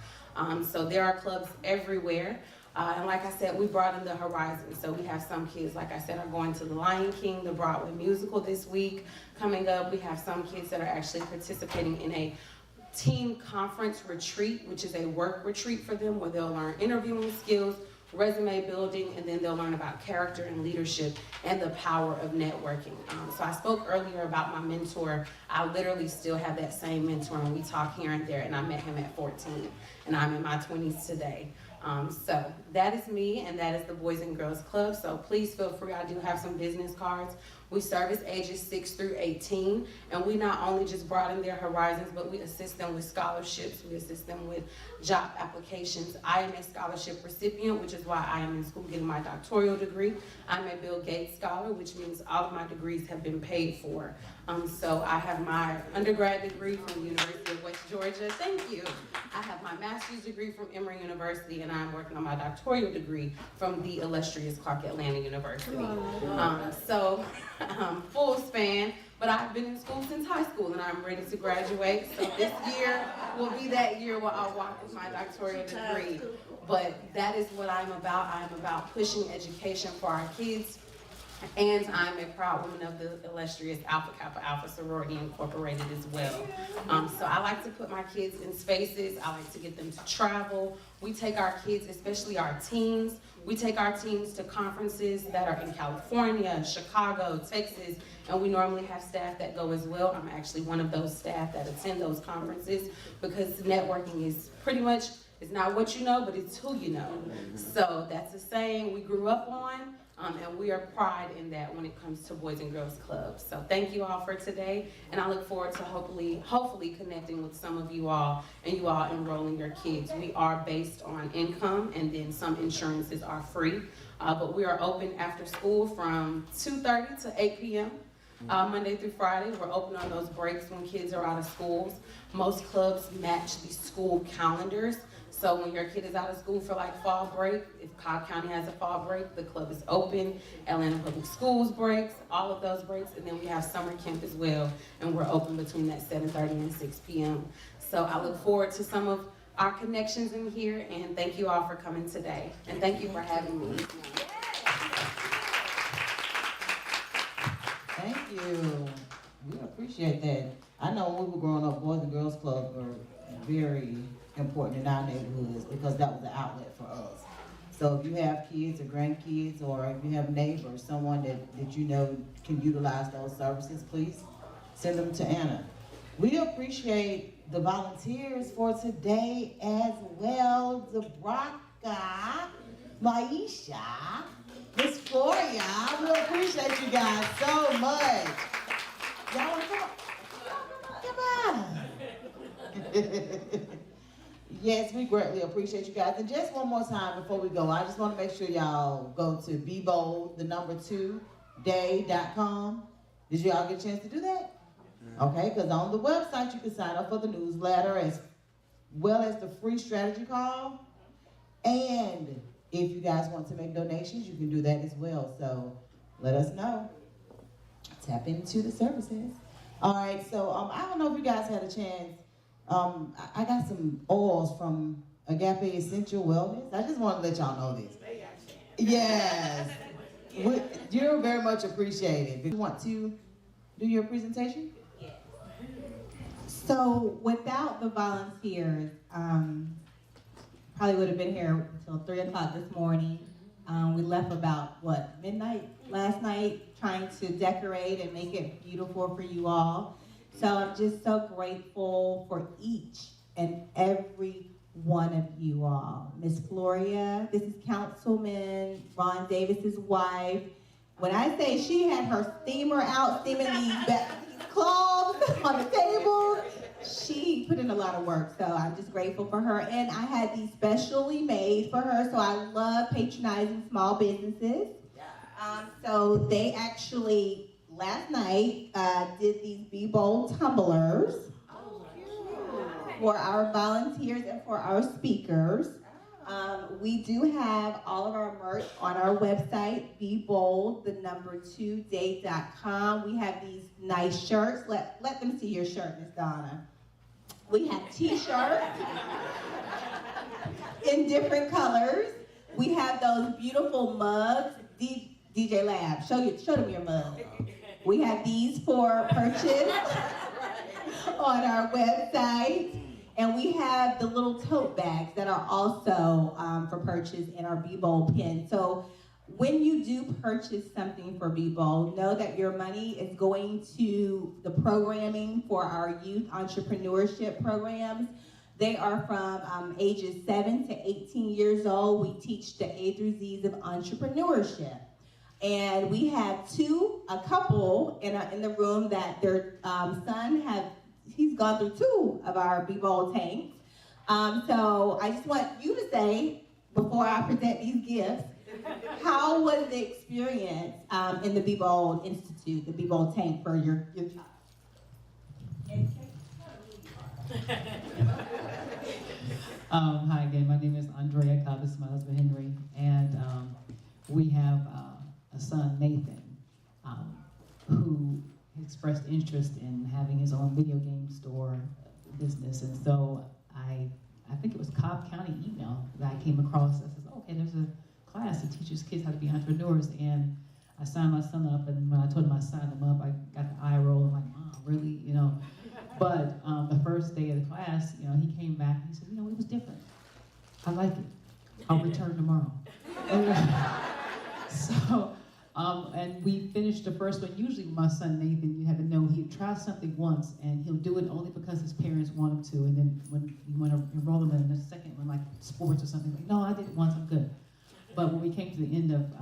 So there are clubs everywhere. And like I said, we broaden the horizon. So we have some kids, like I said, are going to the Lion King, the Broadway musical this week coming up. We have some kids that are actually participating in a team conference retreat, which is a work retreat for them where they'll learn interviewing skills, resume building, and then they'll learn about character and leadership and the power of networking. So I spoke earlier about my mentor. I literally still have that same mentor, and we talk here and there, and I met him at 14, and I'm in my 20s today. So that is me, and that is the Boys and Girls Club. So please feel free. I do have some business cards. We service ages 6 through 18, and we not only just broaden their horizons, but we assist them with scholarships. We assist them with job applications. I am a scholarship recipient, which is why I am in school getting my doctoral degree. I'm a Bill Gates Scholar, which means all of my degrees have been paid for. So I have my undergrad degree from the University of West Georgia. Thank you. I have my master's degree from Emory University, and I'm working on my doctoral degree from the illustrious Clark Atlanta University. So full span, but I've been in school since high school, and I'm ready to graduate. So this year will be that year where I'll walk with my doctoral degree. But that is what I'm about. I'm about pushing education for our kids. And I'm a proud woman of the illustrious Alpha Kappa Alpha Sorority Incorporated as well. So I like to put my kids in spaces. I like to get them to travel. We take our kids, especially our teens, we take our teams to conferences that are in California, Chicago, Texas, and we normally have staff that go as well. I'm actually one of those staff that attend those conferences because networking is pretty much, it's not what you know, but it's who you know. So that's a saying we grew up on. And we are pride in that when it comes to Boys and Girls Clubs. So thank you all for today, and I look forward to hopefully connecting with some of you all and you all enrolling your kids. We are based on income, and then some insurances are free, but we are open after school from 2:30 to 8 p.m. Monday through Friday. We're open on those breaks when kids are out of schools. Most clubs match the school calendars. So when your kid is out of school for like fall break, if Cobb County has a fall break, the club is open. Atlanta Public Schools breaks, all of those breaks, and then we have summer camp as well, and we're open between that 7:30 and 6 p.m. So I look forward to some of our connections in here, and thank you all for coming today. And thank you for having me.
Thank you. We appreciate that. I know when we were growing up, Boys and Girls Club were very important in our neighborhoods because that was the outlet for us. So if you have kids or grandkids, or if you have neighbors, someone that you know can utilize those services, please send them to Anna. We appreciate the volunteers for today as well. Zabraka, Maisha, Miss Floria, we appreciate you guys so much. Y'all wanna come on? Come on. Yes, we greatly appreciate you guys. And just one more time before we go, I just want to make sure y'all go to bebold2day.com. Did y'all get a chance to do that? Okay, because on the website you can sign up for the newsletter as well as the free strategy call. And if you guys want to make donations, you can do that as well. So let us know. Tap into the services. All right, so I don't know if you guys had a chance. I got some oils from Agape Essential Wellness. I just want to let y'all know this. Yes. You're very much appreciated. You want to do your presentation?
Yes. So without the volunteers, probably would have been here until 3 o'clock this morning. We left about, midnight last night, trying to decorate and make it beautiful for you all. So I'm just so grateful for each and every one of you all. Miss Floria, this is Councilman Ron Davis's wife. When I say she had her steamer out, steaming these cloths on the table, she put in a lot of work, so I'm just grateful for her. And I had these specially made for her, so I love patronizing small businesses. So they actually, last night, did these Be Bold tumblers for our volunteers and for our speakers. We do have all of our merch on our website, bebold2day.com. We have these nice shirts. Let them see your shirt, Miss Donna. We have t-shirts in different colors. We have those beautiful mugs. DJ Lab, show them your mug. We have these for purchase on our website. And we have the little tote bags that are also for purchase in our Be Bold pin. So when you do purchase something for Be Bold, know that your money is going to the programming for our youth entrepreneurship programs. They are from ages 7 to 18 years old. We teach the A through Z's of entrepreneurship. And we have a couple in the room that their son he's gone through 2 of our Be Bold tanks. So I just want you to say, before I present these gifts, how was the experience in the Be Bold Institute, the Be Bold tank for your child?
Hi again, my name is Andrea Cobb, this is my husband Henry, and we have a son, Nathan, who expressed interest in having his own video game store business. And so I think it was Cobb County email that I came across that says, okay, there's a class that teaches kids how to be entrepreneurs. And I signed my son up, and when I told him I signed him up, I got the eye roll. I'm like, Mom, really? But the first day of the class, he came back and he said, it was different. I like it. I'll return tomorrow. And we finished the first one. Usually my son Nathan, you have to know, he'll try something once and he'll do it only because his parents want him to. And then when you want to enroll him in the second one, like sports or something, like, no, I did it once, I'm good. But when we came to the end of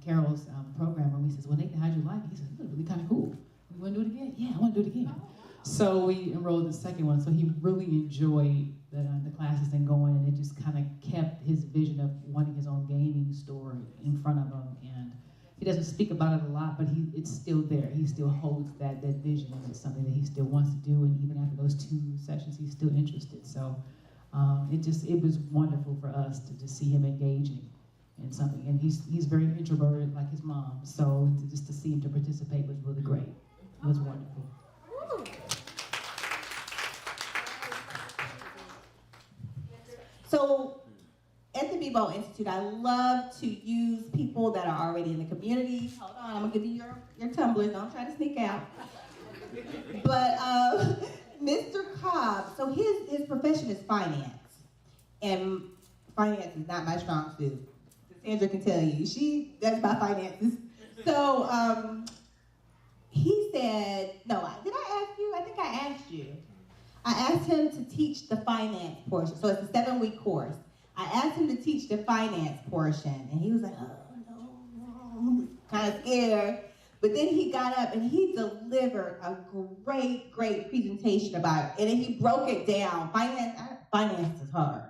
Carol's program, and we said, well, Nathan, how'd you like it? He said, it was really kind of cool. You want to do it again? Yeah, I want to do it again. So we enrolled in the second one. So he really enjoyed the classes and going, and it just kind of kept his vision of wanting his own gaming store in front of him. And he doesn't speak about it a lot, but it's still there. He still holds that vision, and it's something that he still wants to do. And even after those 2 sessions, he's still interested. So it was wonderful for us to just see him engaging in something. And he's very introverted, like his mom. So just to see him to participate was really great. It was wonderful.
So at the Be Bold Institute, I love to use people that are already in the community. Hold on, I'm gonna give you your tumblers. Don't try to sneak out. But Mr. Cobb, so his profession is finance. And finance is not my strong suit. Sandra can tell you, she does my finances. So he said, no, did I ask you? I think I asked you. I asked him to teach the finance portion. So it's a 7-week course. I asked him to teach the finance portion, and he was like, oh, no, kind of scared. But then he got up and he delivered a great presentation about it. And then he broke it down. finance is hard.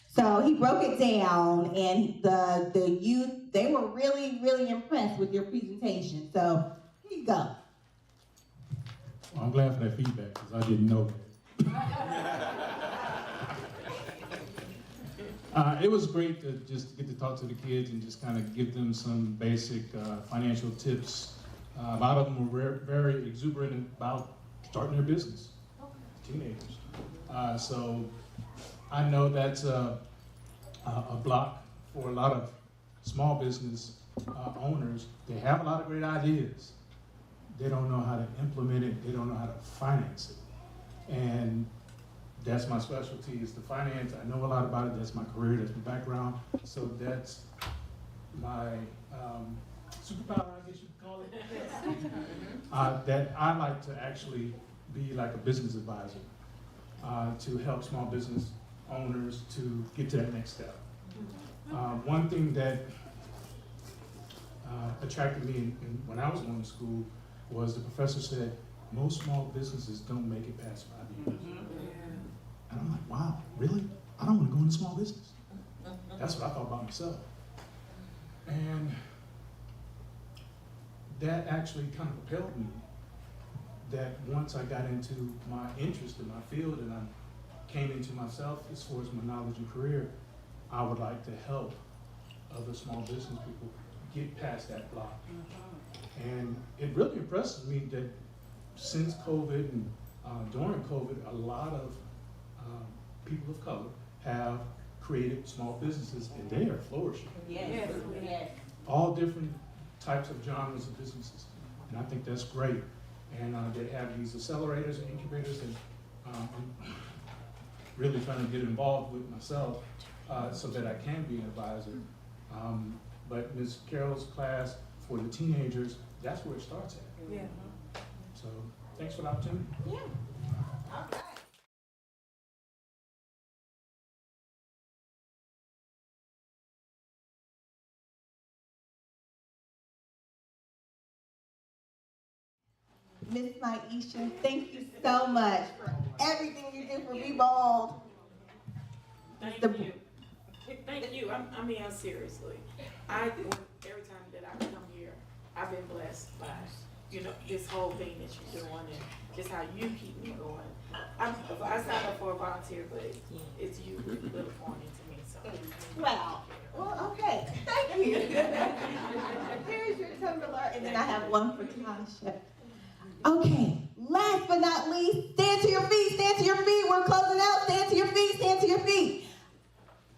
So he broke it down, and the youth, they were really, really impressed with your presentation. So here you go.
Well, I'm glad for that feedback because I didn't know that. It was great to just get to talk to the kids and just kind of give them some basic financial tips. A lot of them were very exuberant about starting their business, teenagers. So I know that's a block for a lot of small business owners. They have a lot of great ideas. They don't know how to implement it. They don't know how to finance it. And that's my specialty, is the finance. I know a lot about it. That's my career. That's my background. So that's my superpower, I guess you could call it. That I like to actually be like a business advisor to help small business owners to get to that next step. One thing that attracted me when I was going to school was the professor said, most small businesses don't make it past 5 years. And I'm like, wow, really? I don't want to go into small business. That's what I thought about myself. And that actually kind of propelled me, that once I got into my interest in my field and I came into myself as far as my knowledge and career, I would like to help other small business people get past that block. And it really impresses me that since COVID and during COVID, a lot of people of color have created small businesses and they are flourishing.
Yes.
All different types of genres of businesses. And I think that's great. And they have these accelerators and incubators, and I'm really trying to get involved with myself so that I can be an advisor. But Ms. Carroll's class for the teenagers, that's where it starts at.
Yeah.
So thanks for the opportunity.
Yeah. All right.
Miss Maisha, thank you so much for everything you do for Be Bold.
Thank you. Thank you. I mean, seriously. Every time that I come here, I've been blessed by, this whole thing that you're doing and just how you keep me going. I signed up for a volunteer, but it's you really pouring into me. So.
Wow. Well, okay. Thank you. Here's your tumbler, and then I have one for Tasha. Okay, last but not least, stand to your feet, stand to your feet. We're closing out. Stand to your feet, stand to your feet.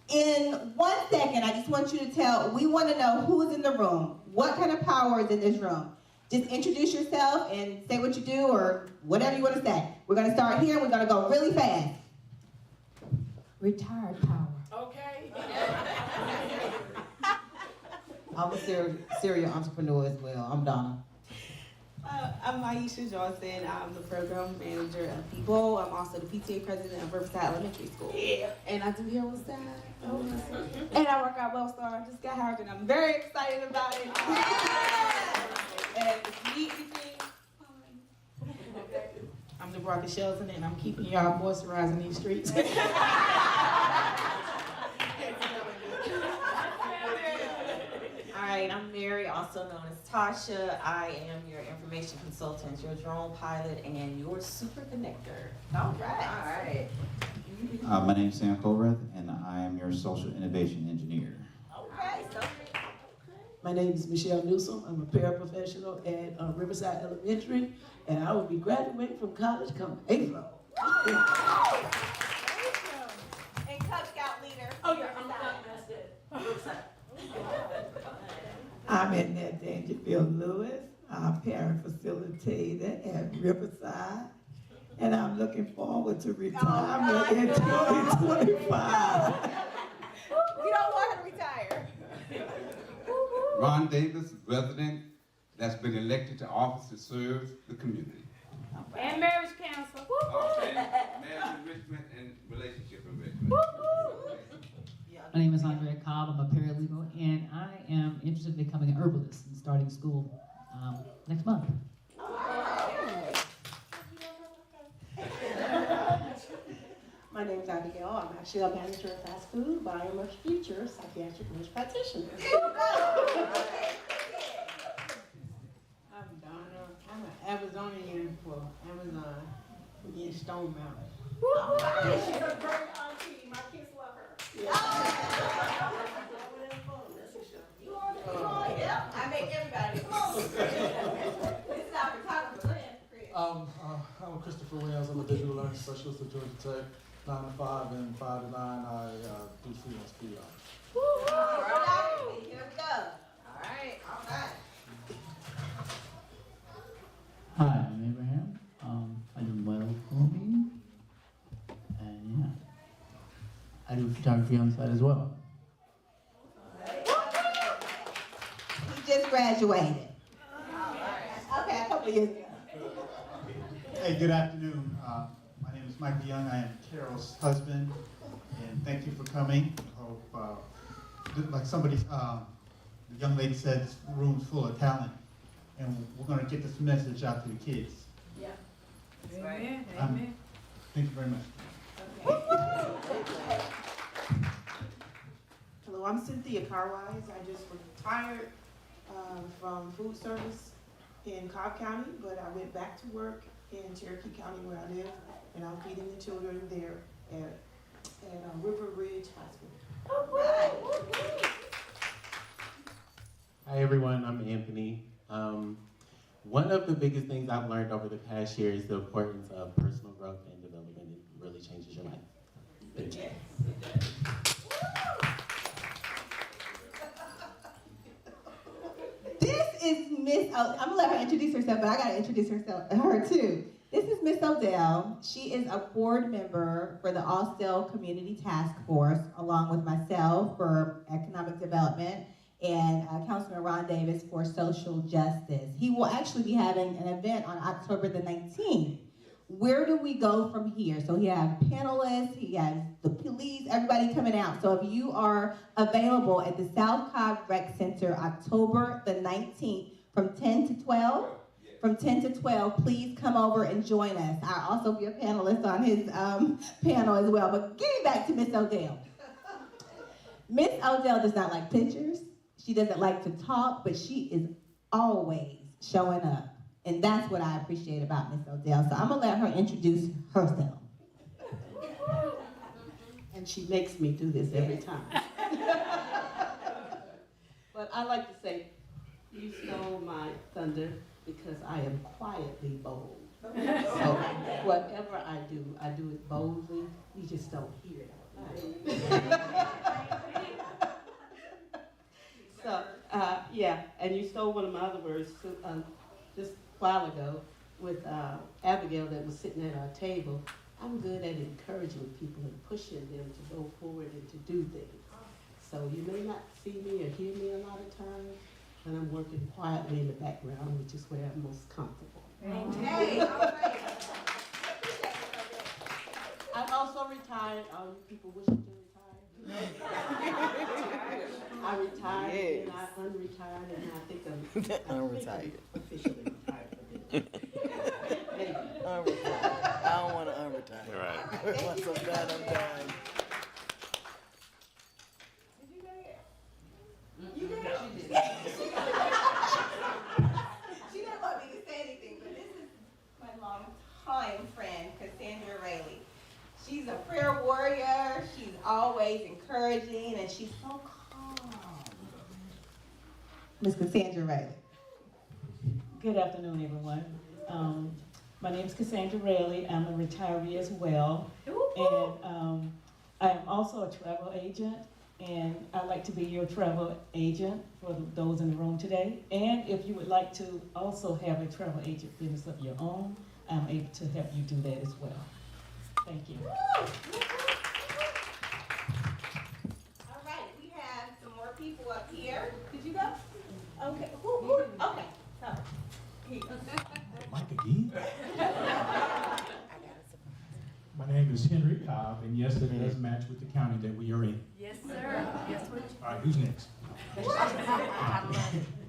In 1 second, I just want you to we want to know who's in the room. What kind of power is in this room? Just introduce yourself and say what you do or whatever you want to say. We're going to start here. We're going to go really fast.
Retired power.
Okay.
I'm a serial entrepreneur as well. I'm Donna.
I'm Maisha Johnson. I'm the program manager of People. I'm also the PTA president of Riverside Elementary School. Yeah. And I do Hear What's That. And I work out Wellstar. I just got hired and I'm very excited about it. And if you need anything, I'm Deborah Shelton and I'm keeping y'all moisturizing these streets.
All right, I'm Mary, also known as Tasha. I am your information consultant, your drone pilot, and your super connector. All right.
My name is Sam Colrath, and I am your social innovation engineer.
Okay.
My name is Michelle Newsom. I'm a paraprofessional at Riverside Elementary, and I will be graduating from college come April.
And Cub Scout leader.
Oh, yeah, I'm done. That's it.
I'm Annette Dangerfield Lewis. I'm parent facilitator at Riverside. And I'm looking forward to retirement in 2025.
We don't want her to retire.
Ron Davis, resident that's been elected to office to serve the community.
And marriage counselor.
Okay. Marriage enrichment and relationship enrichment.
My name is Andrea Cobb. I'm a paralegal, and I am interested in becoming an herbalist and starting school next month.
My name is Abigail. I'm actually a manager of fast food, but I am a future psychiatric nurse practitioner.
I'm Donna. I'm an Amazonian for Amazon in Stone Mountain.
She's a great auntie. My kids love her.
I make everybody. This is our photographer, Chris.
I'm Christopher Williams. I'm a digital learning specialist at Georgia Tech. 9 to 5 and 5 to 9, I do freelance PR.
All right, here we go. All right.
Hi, I'm Abraham. I do model filming, and yeah, I do photography on the side as well.
He just graduated. Okay, a couple of years ago.
Hey, good afternoon. My name is Michael Young. I am Carol's husband, and thank you for coming. I hope, like somebody, the young lady said, this room's full of talent, and we're going to get this message out to the kids.
Yeah. Amen.
Thank you very much.
Hello, I'm Cynthia Carwise. I just retired from food service in Cobb County, but I went back to work in Cherokee County where I live, and I'm feeding the children there at River Ridge High School.
Hi everyone, I'm Anthony. One of the biggest things I've learned over the past year is the importance of personal growth and development. It really changes your life. Thank you.
This is Miss, I'm gonna let her introduce herself, but I gotta introduce her too. This is Miss Odell. She is a board member for the Austell Community Task Force, along with myself for Economic Development and Councilman Ron Davis for Social Justice. He will actually be having an event on October the 19th. Where do we go from here? So he has panelists, he has the police, everybody coming out. So if you are available at the South Cobb Rec Center, October the 19th from 10 to 12, please come over and join us. I'll also be a panelist on his panel as well. But getting back to Miss Odell. Miss Odell does not like pictures. She doesn't like to talk, but she is always showing up. And that's what I appreciate about Miss Odell. So I'm gonna let her introduce herself.
And she makes me do this every time. But I like to say, you stole my thunder because I am quietly bold. So whatever I do it boldly. You just don't hear it out loud. So, yeah, and you stole one of my other words too, just a while ago with Abigail that was sitting at our table. I'm good at encouraging people and pushing them to go forward and to do things. So you may not see me or hear me a lot of times, and I'm working quietly in the background, which is where I'm most comfortable.
Hey, all right.
I'm also retired. All you people wishing to retire. I retired and I unretired, and I think I'm
Unretired.
officially retired for this.
Unretired. I don't want to unretire.
Right.
Once I'm done, I'm done.
You did. She didn't want me to say anything, but this is my long-time friend, Cassandra Rayleigh. She's a prayer warrior. She's always encouraging, and she's so calm.
Miss Cassandra Rayleigh.
Good afternoon, everyone. My name is Cassandra Rayleigh. I'm a retiree as well. And I am also a travel agent, and I'd like to be your travel agent for those in the room today. And if you would like to also have a travel agent business of your own, I'm able to help you do that as well. Thank you.
All right, we have some more people up here. Did you go? Okay. Who? Okay. So, here you go.
Mike again? My name is Henry Cobb, and yes, it does match with the county that we are in.
Yes, sir. Yes, sir.
All right, who's next?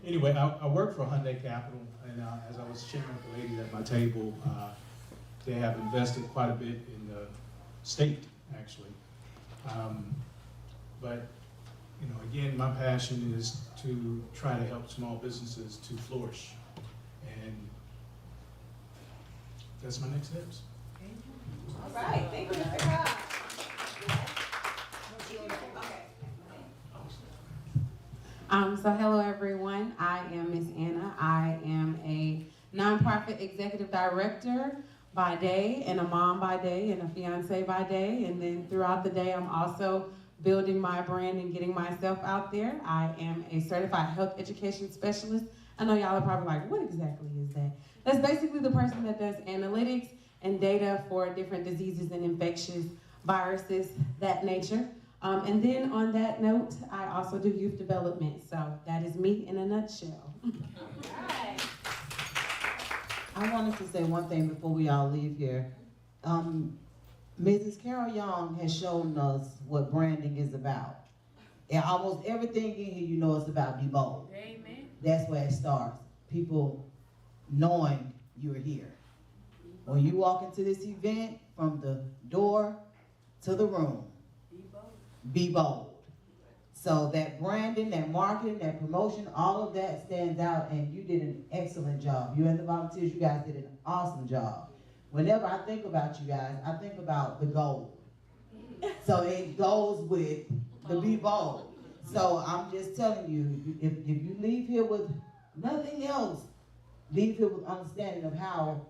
Anyway, I work for Hyundai Capital, and as I was sharing with the ladies at my table, they have invested quite a bit in the state, actually.
But, you know, again, my passion is to try to help small businesses to flourish. And that's my next steps.
All right, thank you, Mr. Cobb.
So hello everyone, I am Miss Anna. I am a nonprofit executive director by day and a mom by day and a fiance by day. And then throughout the day, I'm also building my brand and getting myself out there. I am a certified health education specialist. I know y'all are probably like, what exactly is that? That's basically the person that does analytics and data for different diseases and infectious viruses, that nature. And then on that note, I also do youth development. So that is me in a nutshell.
I wanted to say one thing before we all leave here. Mrs. Carol Young has shown us what branding is about. And almost everything in here, you know, it's about be bold.
Amen.
That's where it starts. People knowing you're here. When you walk into this event, from the door to the room, be bold. So that branding, that marketing, that promotion, all of that stands out, and you did an excellent job. You and the volunteers, you guys did an awesome job. Whenever I think about you guys, I think about the gold. So it goes with the be bold. So I'm just telling you, if you leave here with nothing else, leave here with understanding of how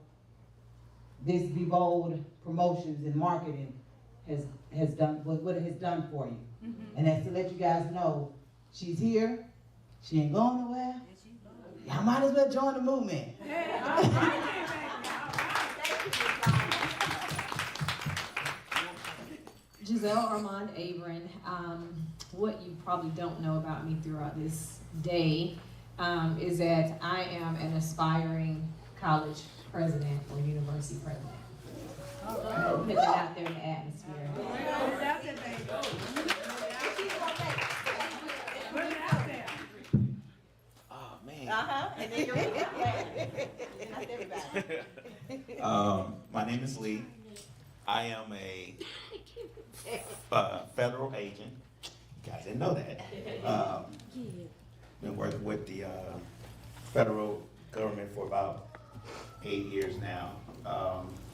this Be Bold promotions and marketing has done, what it has done for you. And that's to let you guys know she's here, she ain't going nowhere. Y'all might as well join the movement.
Giselle Armand Abram. What you probably don't know about me throughout this day is that I am an aspiring college president or university president. Put that out there in the atmosphere.
Oh, man.
And then you're not everybody.
My name is Lee. I am a federal agent. You guys didn't know that. Been working with the federal government for about 8 years now.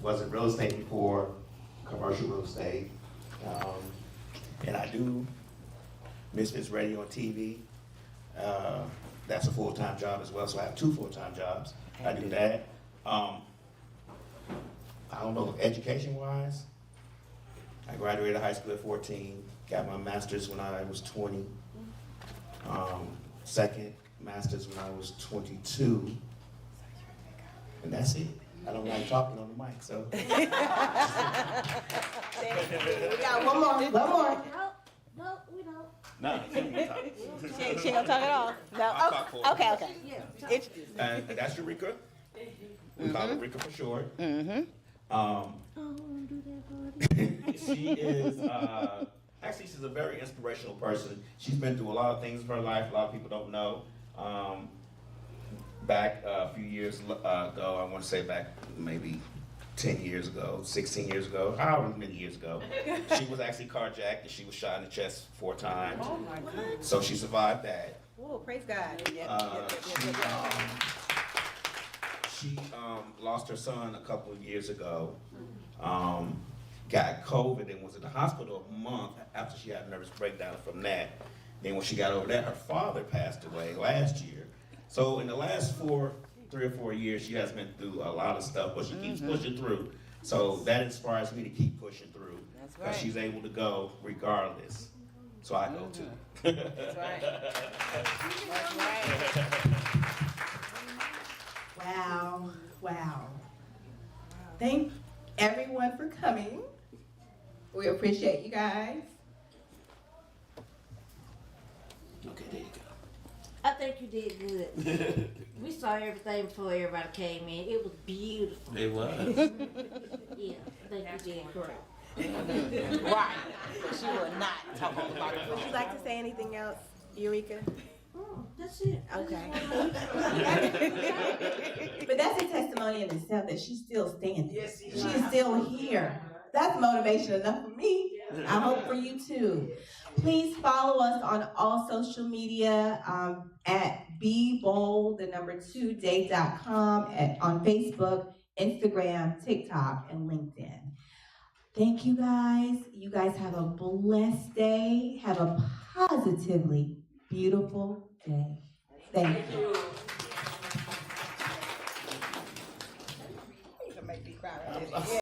Was in real estate before, commercial real estate. And I do Misfits Radio and TV. That's a full-time job as well, so I have 2 full-time jobs. I do that. I don't know, education-wise, I graduated high school at 14, got my master's when I was 20, second master's when I was 22, and that's it. I don't like talking on the mic, so.
We got one more.
No, we don't.
No, she ain't gonna talk.
She ain't gonna talk at all. No.
I'll talk for her.
Okay. Introduce.
And that's Eureka. We call her Eureka for short. She is, actually she's a very inspirational person. She's been through a lot of things in her life, a lot of people don't know. Back a few years ago, I want to say back maybe 10 years ago, 16 years ago, however many years ago, she was actually carjacked and she was shot in the chest 4 times.
Oh my God.
So she survived that.
Whoa, praise God.
She lost her son a couple of years ago, got COVID and was in the hospital a month after she had a nervous breakdown from that. Then when she got over that, her father passed away last year. So in the last 3 or 4 years, she has been through a lot of stuff, but she keeps pushing through. So that inspires me to keep pushing through.
That's
because
right.
she's able to go regardless. So I go too.
That's right. That's right.
Wow, wow. Thank everyone for coming. We appreciate you guys.
Okay, there you go.
I think you did good. We saw everything before everybody came in. It was beautiful.
It was.
Yeah, I think you did great.
Right. She will not talk about it.
Would you like to say anything else, Eureka?
That's it.
Okay.
But that's a testimony in itself that she's still standing.
Yes,
she's still here. That's motivation enough for me.
I hope for you too. Please follow us on all social media at bebold2day.com, on Facebook, Instagram, TikTok, and LinkedIn. Thank you guys. You guys have a blessed day. Have a positively beautiful day. Thank you.
You can make me cry right there.